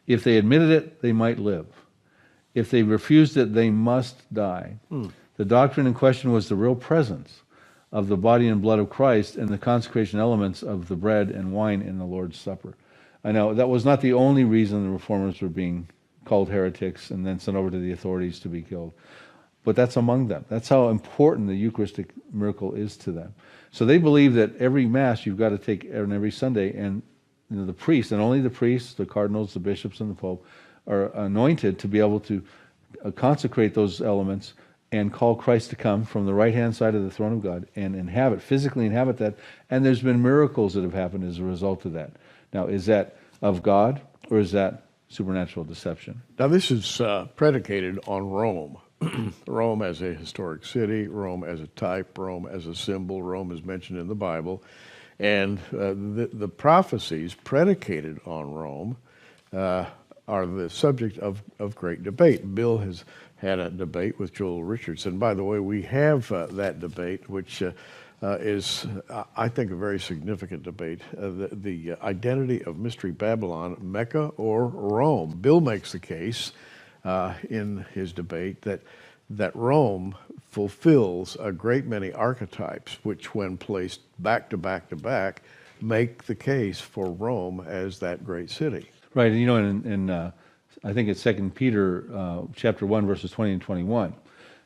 If they admitted it, they might live. If they refused it, they must die. The doctrine in question was the real presence of the body and blood of Christ and the consecration elements of the bread and wine in the Lord's Supper. I know that was not the only reason the reformers were being called heretics and then sent over to the authorities to be killed, but that's among them. That's how important the Eucharistic miracle is to them. So they believe that every Mass you've got to take on every Sunday, and the priests, and only the priests, the cardinals, the bishops, and the Pope, are anointed to be able to consecrate those elements and call Christ to come from the right-hand side of the throne of God and physically inhabit that. And there's been miracles that have happened as a result of that. Now, is that of God, or is that supernatural deception? Now, this is predicated on Rome. Rome as a historic city, Rome as a type, Rome as a symbol. Rome is mentioned in the Bible. And the prophecies predicated on Rome are the subject of great debate. Bill has had a debate with Joel Richardson. By the way, we have that debate, which is, I think, a very significant debate. The identity of Mystery Babylon, Mecca or Rome. Bill makes the case in his debate that Rome fulfills a great many archetypes, which when placed back to back to back, make the case for Rome as that great city. Right, and in I think it's 2 Peter chapter 1, verses 20 and 21.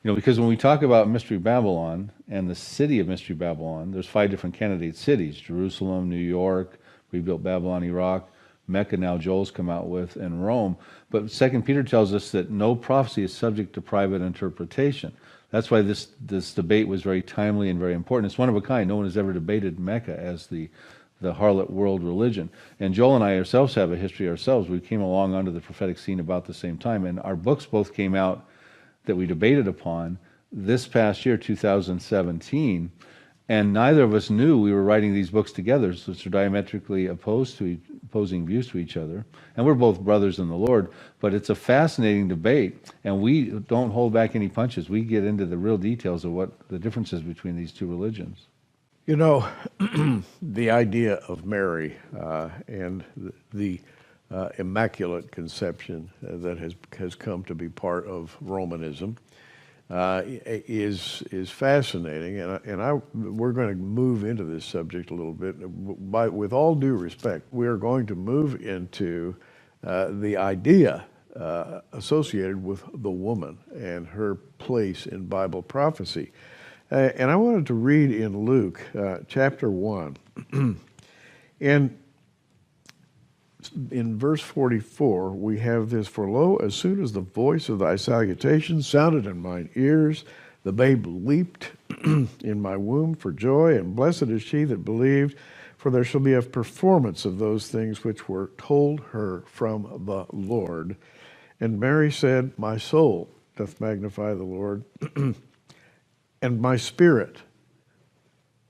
Because when we talk about Mystery Babylon and the city of Mystery Babylon, there's 5 different candidate cities: Jerusalem, New York, rebuilt Babylon, Iraq, Mecca, now Joel's come out with, and Rome. But 2 Peter tells us that no prophecy is subject to private interpretation. That's why this debate was very timely and very important. It's one of a kind. No one has ever debated Mecca as the harlot world religion. And Joel and I ourselves have a history ourselves. We came along onto the prophetic scene about the same time, and our books both came out that we debated upon this past year, 2017, and neither of us knew we were writing these books together, which are diametrically opposing views to each other. And we're both brothers in the Lord, but it's a fascinating debate, and we don't hold back any punches. We get into the real details of what the differences between these two religions. You know, the idea of Mary and the immaculate conception that has come to be part of Romanism is fascinating, and we're going to move into this subject a little bit. With all due respect, we are going to move into the idea associated with the woman and her place in Bible prophecy. And I wanted to read in Luke chapter 1. And in verse 44, we have this, "For lo, as soon as the voice of thy salutation sounded in mine ears, the babe leaped in my womb for joy, and blessed is she that believed, for there shall be a performance of those things which were told her from the Lord. And Mary said, My soul doth magnify the Lord, and my spirit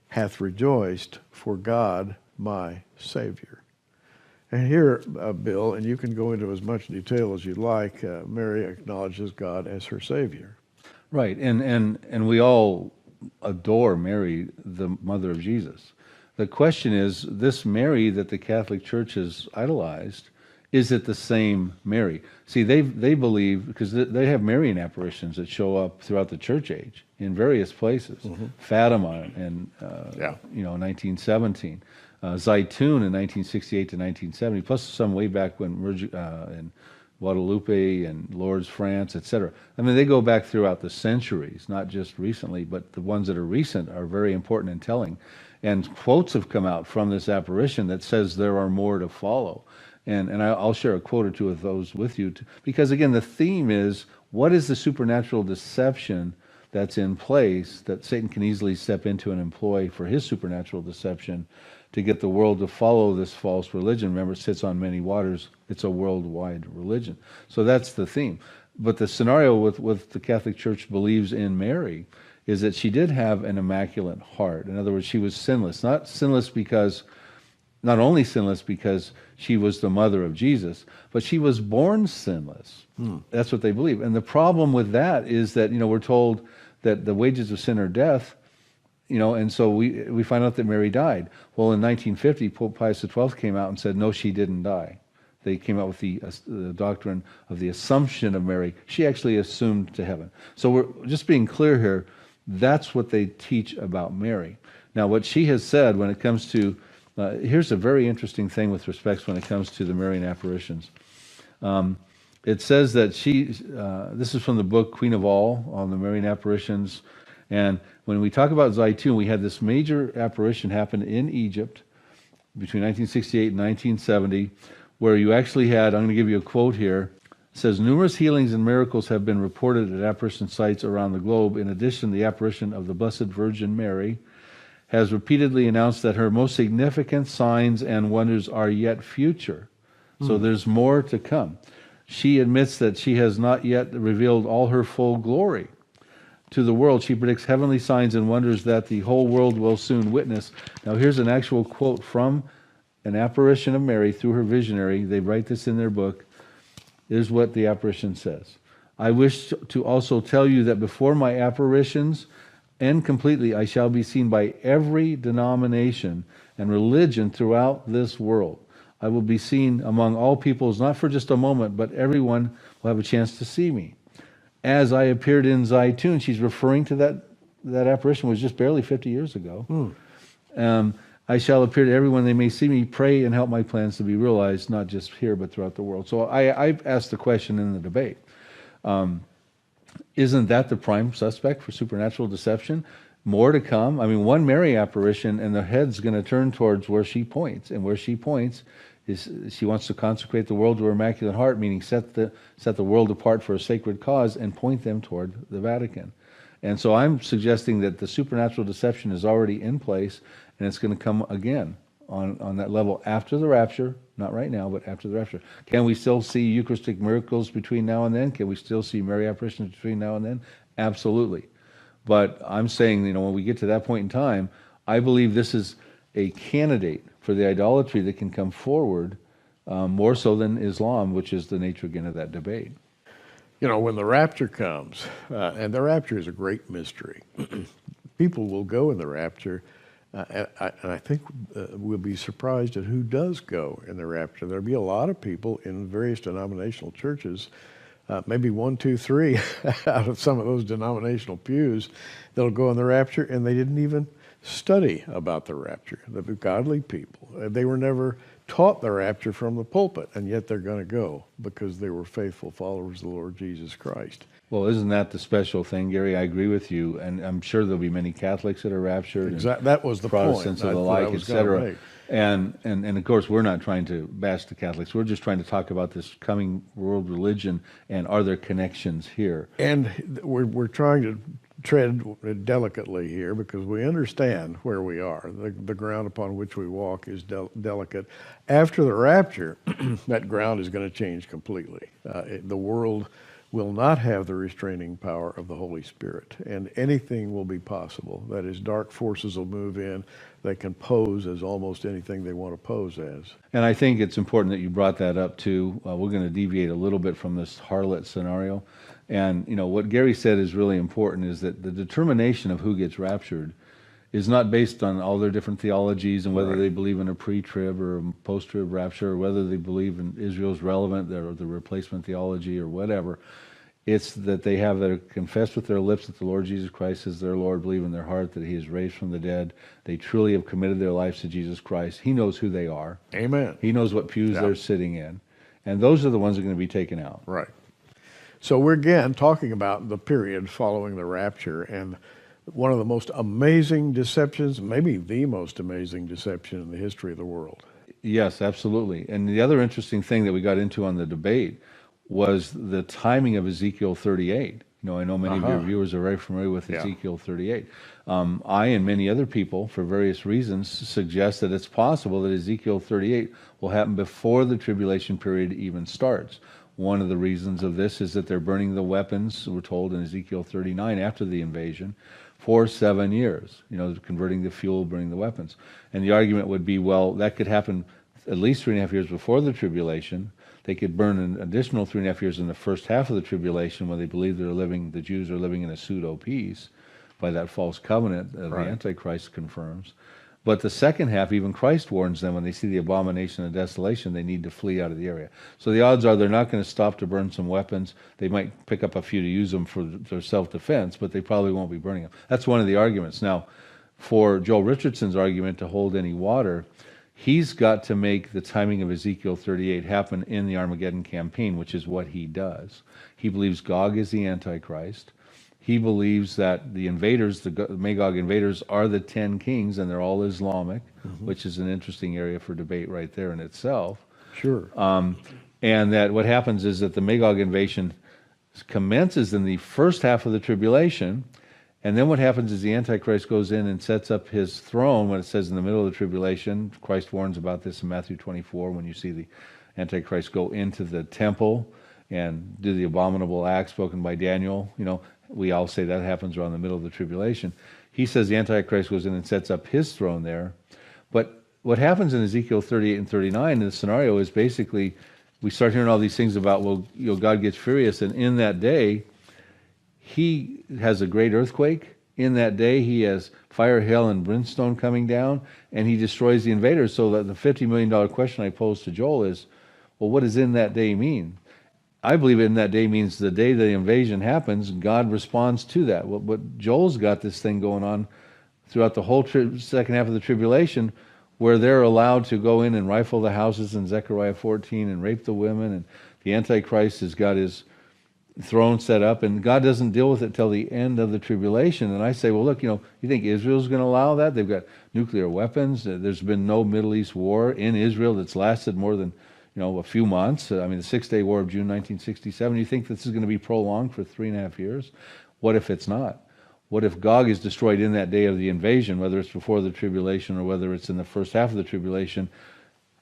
hath rejoiced for God my Savior." And here, Bill, and you can go into as much detail as you like, Mary acknowledges God as her Savior. Right, and we all adore Mary, the mother of Jesus. The question is, this Mary that the Catholic Church has idolized, is it the same Mary? See, they believe, because they have Marian apparitions that show up throughout the church age in various places. Mm-hmm. Fatima in 1917, Zaytun in 1968 to 1970, plus some way back when in Guadalupe and Lourdes, France, etc. I mean, they go back throughout the centuries, not just recently, but the ones that are recent are very important and telling. And quotes have come out from this apparition that says there are more to follow. And I'll share a quote or two of those with you, because again, the theme is, what is the supernatural deception that's in place that Satan can easily step into and employ for his supernatural deception to get the world to follow this false religion? Remember, it sits on many waters. It's a worldwide religion. So that's the theme. But the scenario with the Catholic Church believes in Mary is that she did have an immaculate heart. In other words, she was sinless. Not only sinless because she was the mother of Jesus, but she was born sinless. That's what they believe. And the problem with that is that, we're told that the wages of sin are death, and so we find out that Mary died. Well, in 1950, Pope Pius XII came out and said, no, she didn't die. They came out with the doctrine of the Assumption of Mary. She actually assumed to heaven. So we're just being clear here, that's what they teach about Mary. Now, what she has said when it comes to here's a very interesting thing with respect when it comes to the Marian apparitions. It says that this is from the book Queen of All on the Marian apparitions. And when we talk about Zaytun, we had this major apparition happen in Egypt between 1968 and 1970, where you actually had, I'm going to give you a quote here. It says, numerous healings and miracles have been reported at apparition sites around the globe. In addition, the apparition of the Blessed Virgin Mary has repeatedly announced that her most significant signs and wonders are yet future. So there's more to come. She admits that she has not yet revealed all her full glory to the world. She predicts heavenly signs and wonders that the whole world will soon witness. Now here's an actual quote from an apparition of Mary through her visionary. They write this in their book. Here's what the apparition says. I wish to also tell you that before my apparitions end completely, I shall be seen by every denomination and religion throughout this world. I will be seen among all peoples, not for just a moment, but everyone will have a chance to see me. As I appeared in Zaytun, she's referring to that apparition was just barely 50 years ago. I shall appear to everyone, they may see me, pray and help my plans to be realized, not just here, but throughout the world. So I asked the question in the debate. Isn't that the prime suspect for supernatural deception? More to come. I mean, one Mary apparition, and the head's going to turn towards where she points. And where she points is she wants to consecrate the world to her Immaculate Heart, meaning set the world apart for a sacred cause and point them toward the Vatican. And so I'm suggesting that the supernatural deception is already in place, and it's going to come again on that level after the rapture. Not right now, but after the rapture. Can we still see Eucharistic miracles between now and then? Can we still see Mary apparitions between now and then? Absolutely. But I'm saying, when we get to that point in time, I believe this is a candidate for the idolatry that can come forward, more so than Islam, which is the nature again of that debate. When the rapture comes, and the rapture is a great mystery, people will go in the rapture And I think we'll be surprised at who does go in the rapture. There'll be a lot of people in various denominational churches, maybe 1, 2, 3 out of some of those denominational pews that'll go in the rapture, and they didn't even study about the rapture. The godly people, they were never taught the rapture from the pulpit, and yet they're going to go because they were faithful followers of the Lord Jesus Christ. Well, isn't that the special thing, Gary? I agree with you, and I'm sure there'll be many Catholics that are raptured. Exactly, that was the Protestants point. of the like, etc. And of course, we're not trying to bash the Catholics. We're just trying to talk about this coming world religion and are there connections here? And we're trying to tread delicately here because we understand where we are. The ground upon which we walk is delicate. After the rapture, that ground is going to change completely. The world will not have the restraining power of the Holy Spirit, and anything will be possible. That is, dark forces will move in. They can pose as almost anything they want to pose as. And I think it's important that you brought that up too. We're going to deviate a little bit from this harlot scenario. And you know what Gary said is really important, is that the determination of who gets raptured is not based on all their different theologies and whether they believe in a pre-trib or a post-trib rapture, or whether they believe in Israel's relevant or the replacement theology or whatever. It's that they have confessed with their lips that the Lord Jesus Christ is their Lord, believe in their heart that He is raised from the dead. They truly have committed their lives to Jesus Christ. He knows who they are. Amen. He knows what pews they're sitting in. And those are the ones that are going to be taken out. Right. So we're again talking about the period following the rapture, and one of the most amazing deceptions, maybe the most amazing deception in the history of the world. Yes, absolutely. And the other interesting thing that we got into on the debate was the timing of Ezekiel 38. You know, I know many of your viewers are very familiar with Ezekiel 38. I and many other people, for various reasons, suggest that it's possible that Ezekiel 38 will happen before the tribulation period even starts. One of the reasons of this is that they're burning the weapons, we're told in Ezekiel 39, after the invasion, for 7 years, you know, converting the fuel, burning the weapons. And the argument would be, well, that could happen at least 3.5 years before the tribulation. They could burn an additional 3.5 years in the first half of the tribulation, when they believe the Jews are living in a pseudo-peace by that false covenant that the Antichrist confirms. But the second half, even Christ warns them when they see the abomination of desolation, they need to flee out of the area. So the odds are they're not going to stop to burn some weapons. They might pick up a few to use them for their self-defense, but they probably won't be burning them. That's one of the arguments. Now, for Joel Richardson's argument to hold any water, he's got to make the timing of Ezekiel 38 happen in the Armageddon campaign, which is what he does. He believes Gog is the Antichrist. He believes that the invaders, the Magog invaders, are the 10 kings, and they're all Islamic, which is an interesting area for debate right there in itself. Sure. And that what happens is that the Magog invasion commences in the first half of the tribulation, and then what happens is the Antichrist goes in and sets up his throne when it says in the middle of the tribulation. Christ warns about this in Matthew 24 when you see the Antichrist go into the temple and do the abominable act spoken by Daniel. You know, we all say that happens around the middle of the tribulation. He says the Antichrist goes in and sets up his throne there. But what happens in Ezekiel 38 and 39 in the scenario is basically we start hearing all these things about, well, you know, God gets furious, and in that day, He has a great earthquake. In that day, He has fire, hail, and brimstone coming down, and He destroys the invaders. So that the $50 million question I posed to Joel is, well, what does in that day mean? I believe in that day means the day the invasion happens, God responds to that. But Joel's got this thing going on throughout the whole second half of the tribulation, where they're allowed to go in and rifle the houses in Zechariah 14 and rape the women, and the Antichrist has got his throne set up, and God doesn't deal with it till the end of the tribulation. And I say, well, look, you know, you think Israel's going to allow that? They've got nuclear weapons. There's been no Middle East war in Israel that's lasted more than, you know, a few months. I mean, the Six-Day War of June 1967. You think this is going to be prolonged for 3.5 years? What if it's not? What if Gog is destroyed in that day of the invasion, whether it's before the tribulation or whether it's in the first half of the tribulation?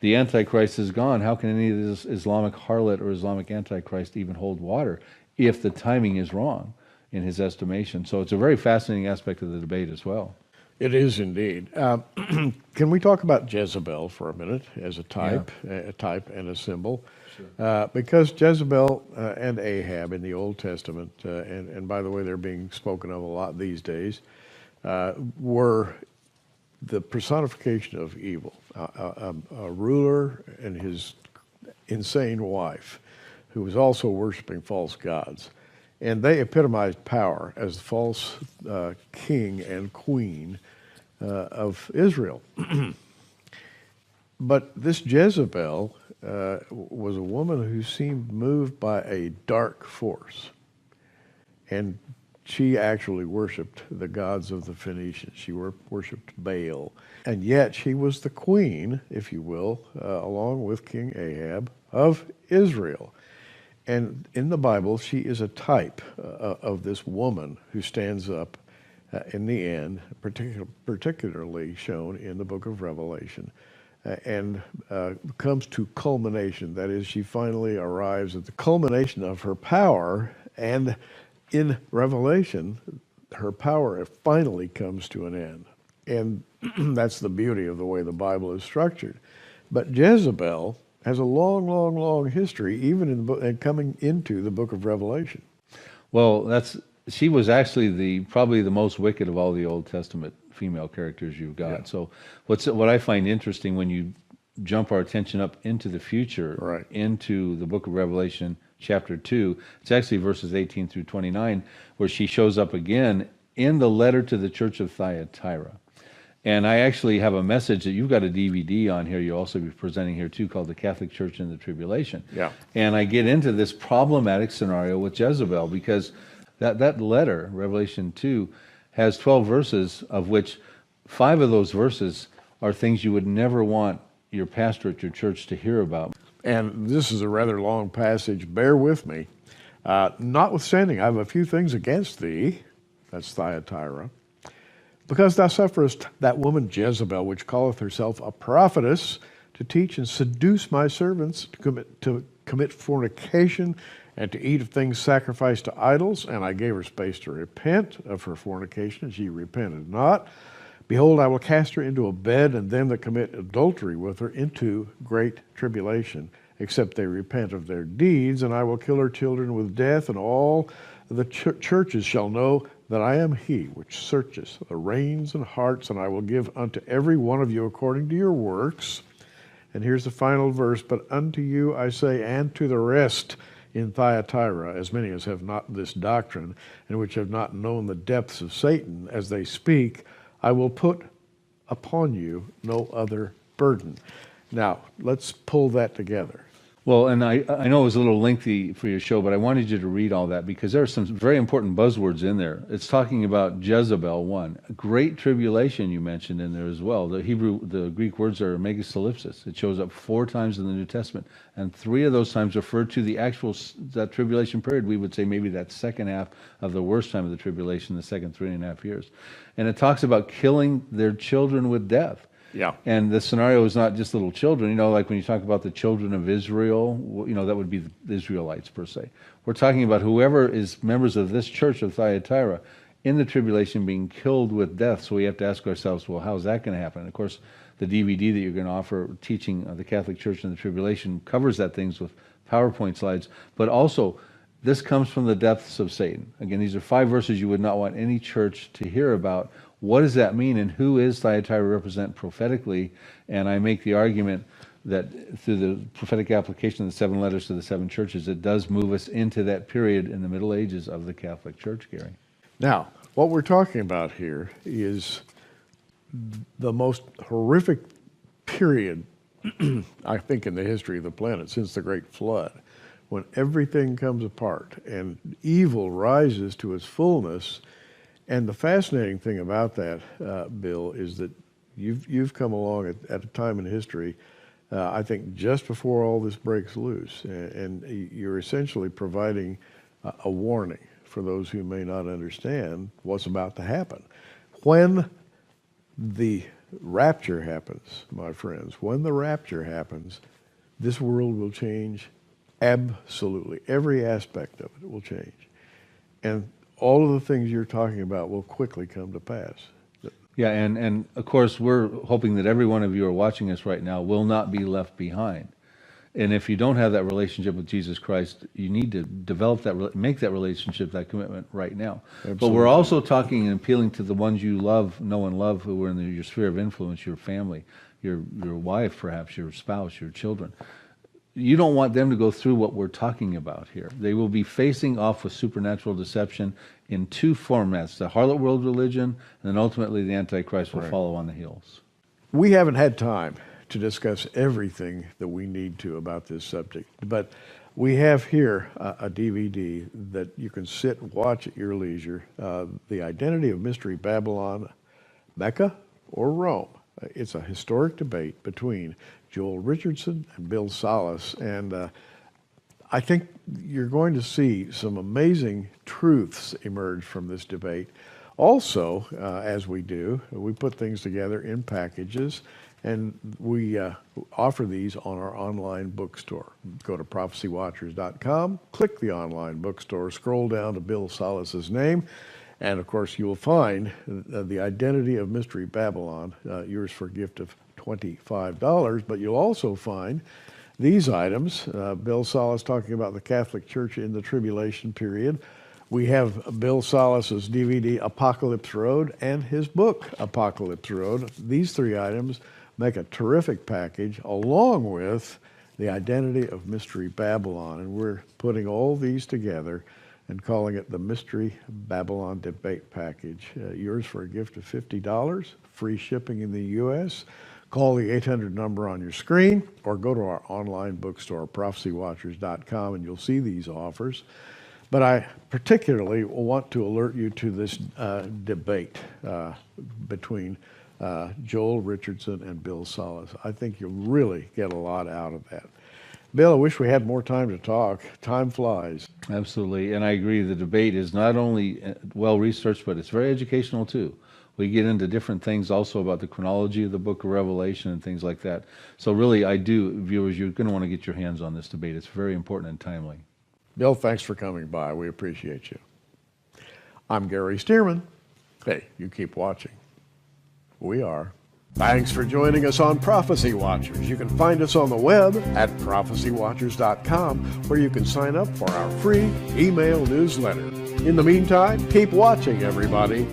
The Antichrist is gone. How can any of this Islamic harlot or Islamic Antichrist even hold water if the timing is wrong in his estimation? So it's a very fascinating aspect of the debate as well. It is indeed. Can we talk about Jezebel for a minute as a type and a symbol? Sure. Because Jezebel and Ahab in the Old Testament, and by the way, they're being spoken of a lot these days, were the personification of evil, a ruler and his insane wife, who was also worshiping false gods. And they epitomized power as the false king and queen of Israel. But this Jezebel was a woman who seemed moved by a dark force. And she actually worshipped the gods of the Phoenicians. She worshipped Baal. And yet she was the queen, if you will, along with King Ahab, of Israel. And in the Bible, she is a type of this woman who stands up in the end, particularly shown in the book of Revelation, and comes to culmination. That is, she finally arrives at the culmination of her power, and in Revelation, her power finally comes to an end. And that's the beauty of the way the Bible is structured. But Jezebel has a long, long, long history, even in coming into the book of Revelation. Well, she was actually probably the most wicked of all the Old Testament female characters you've got. Yeah. So what I find interesting when you jump our attention up into the future, right, into the book of Revelation, chapter 2, it's actually verses 18 through 29, where she shows up again in the letter to the church of Thyatira. And I actually have a message that you've got a DVD on here, you'll also be presenting here too, called The Catholic Church in the Tribulation. Yeah. And I get into this problematic scenario with Jezebel, because that letter, Revelation 2, has 12 verses, of which 5 of those verses are things you would never want your pastor at your church to hear about. And this is a rather long passage, bear with me. Notwithstanding, I have a few things against thee, that's Thyatira, because thou sufferest that woman Jezebel, which calleth herself a prophetess, to teach and seduce my servants to commit fornication and to eat of things sacrificed to idols. And I gave her space to repent of her fornication, and she repented not. Behold, I will cast her into a bed, and them that commit adultery with her into great tribulation, except they repent of their deeds. And I will kill her children with death, and all the churches shall know that I am he which searcheth the reins and hearts, and I will give unto every one of you according to your works. And here's the final verse, but unto you I say, and to the rest in Thyatira, as many as have not this doctrine, and which have not known the depths of Satan, as they speak, I will put upon you no other burden. Now, let's pull that together. Well, and I know it was a little lengthy for your show, but I wanted you to read all that because there are some very important buzzwords in there. It's talking about Jezebel, one. Great tribulation you mentioned in there as well. The Greek words are megasolipsis. It shows up 4 times in the New Testament, and 3 of those times refer to the actual that tribulation period. We would say maybe that second half of the worst time of the tribulation, the second 3.5 years. And it talks about killing their children with death. Yeah. And the scenario is not just little children, you know, like when you talk about the children of Israel, you know, that would be the Israelites per se. We're talking about whoever is members of this church of Thyatira in the tribulation being killed with death. So we have to ask ourselves, well, how's that going to happen? And of course, the DVD that you're going to offer teaching the Catholic Church in the tribulation covers that things with PowerPoint slides, but also this comes from the depths of Satan. Again, these are 5 verses you would not want any church to hear about. What does that mean, and who is Thyatira represent prophetically? And I make the argument that through the prophetic application of the 7 letters to the 7 churches, it does move us into that period in the Middle Ages of the Catholic Church, Gary. Now, what we're talking about here is the most horrific period, I think, in the history of the planet since the Great Flood, when everything comes apart and evil rises to its fullness. And the fascinating thing about that, Bill, is that you've come along at a time in history, I think, just before all this breaks loose, and you're essentially providing a warning for those who may not understand what's about to happen. When the rapture happens, my friends, when the rapture happens, this world will change absolutely. Every aspect of it will change. And all of the things you're talking about will quickly come to pass. Yeah, and of course, we're hoping that every one of you are watching us right now will not be left behind. And if you don't have that relationship with Jesus Christ, you need to develop that, make that relationship, that commitment right now. Absolutely. But we're also talking and appealing to the ones you love, know and love, who are in your sphere of influence, your family, your wife, perhaps your spouse, your children. You don't want them to go through what we're talking about here. They will be facing off with supernatural deception in two formats, the harlot world religion, and then ultimately the Antichrist will follow on the heels. We haven't had time to discuss everything that we need to about this subject, but we have here a DVD that you can sit and watch at your leisure, The Identity of Mystery Babylon, Mecca or Rome. It's a historic debate between Joel Richardson and Bill Salus, and I think you're going to see some amazing truths emerge from this debate. Also, as we do, we put things together in packages, and we offer these on our online bookstore. Go to prophecywatchers.com, click the online bookstore, scroll down to Bill Salus's name, and of course you will find The Identity of Mystery Babylon, yours for a gift of $25, but you'll also find these items. Bill Salus talking about the Catholic Church in the Tribulation period. We have Bill Salus's DVD, Apocalypse Road, and his book, Apocalypse Road. These three items make a terrific package, along with The Identity of Mystery Babylon. And we're putting all these together and calling it the Mystery Babylon Debate Package. Yours for a gift of $50, free shipping in the U.S. Call the 800 number on your screen, or go to our online bookstore, prophecywatchers.com, and you'll see these offers. But I particularly want to alert you to this debate between Joel Richardson and Bill Salus. I think you'll really get a lot out of that. Bill, I wish we had more time to talk. Time flies. Absolutely, and I agree. The debate is not only well-researched, but it's very educational too. We get into different things also about the chronology of the book of Revelation and things like that. So really, viewers, you're going to want to get your hands on this debate. It's very important and timely. Bill, thanks for coming by. We appreciate you. I'm Gary Stearman. Hey, you keep watching. We are. Thanks for joining us on Prophecy Watchers. You can find us on the web at prophecywatchers.com, where you can sign up for our free email newsletter. In the meantime, keep watching, everybody.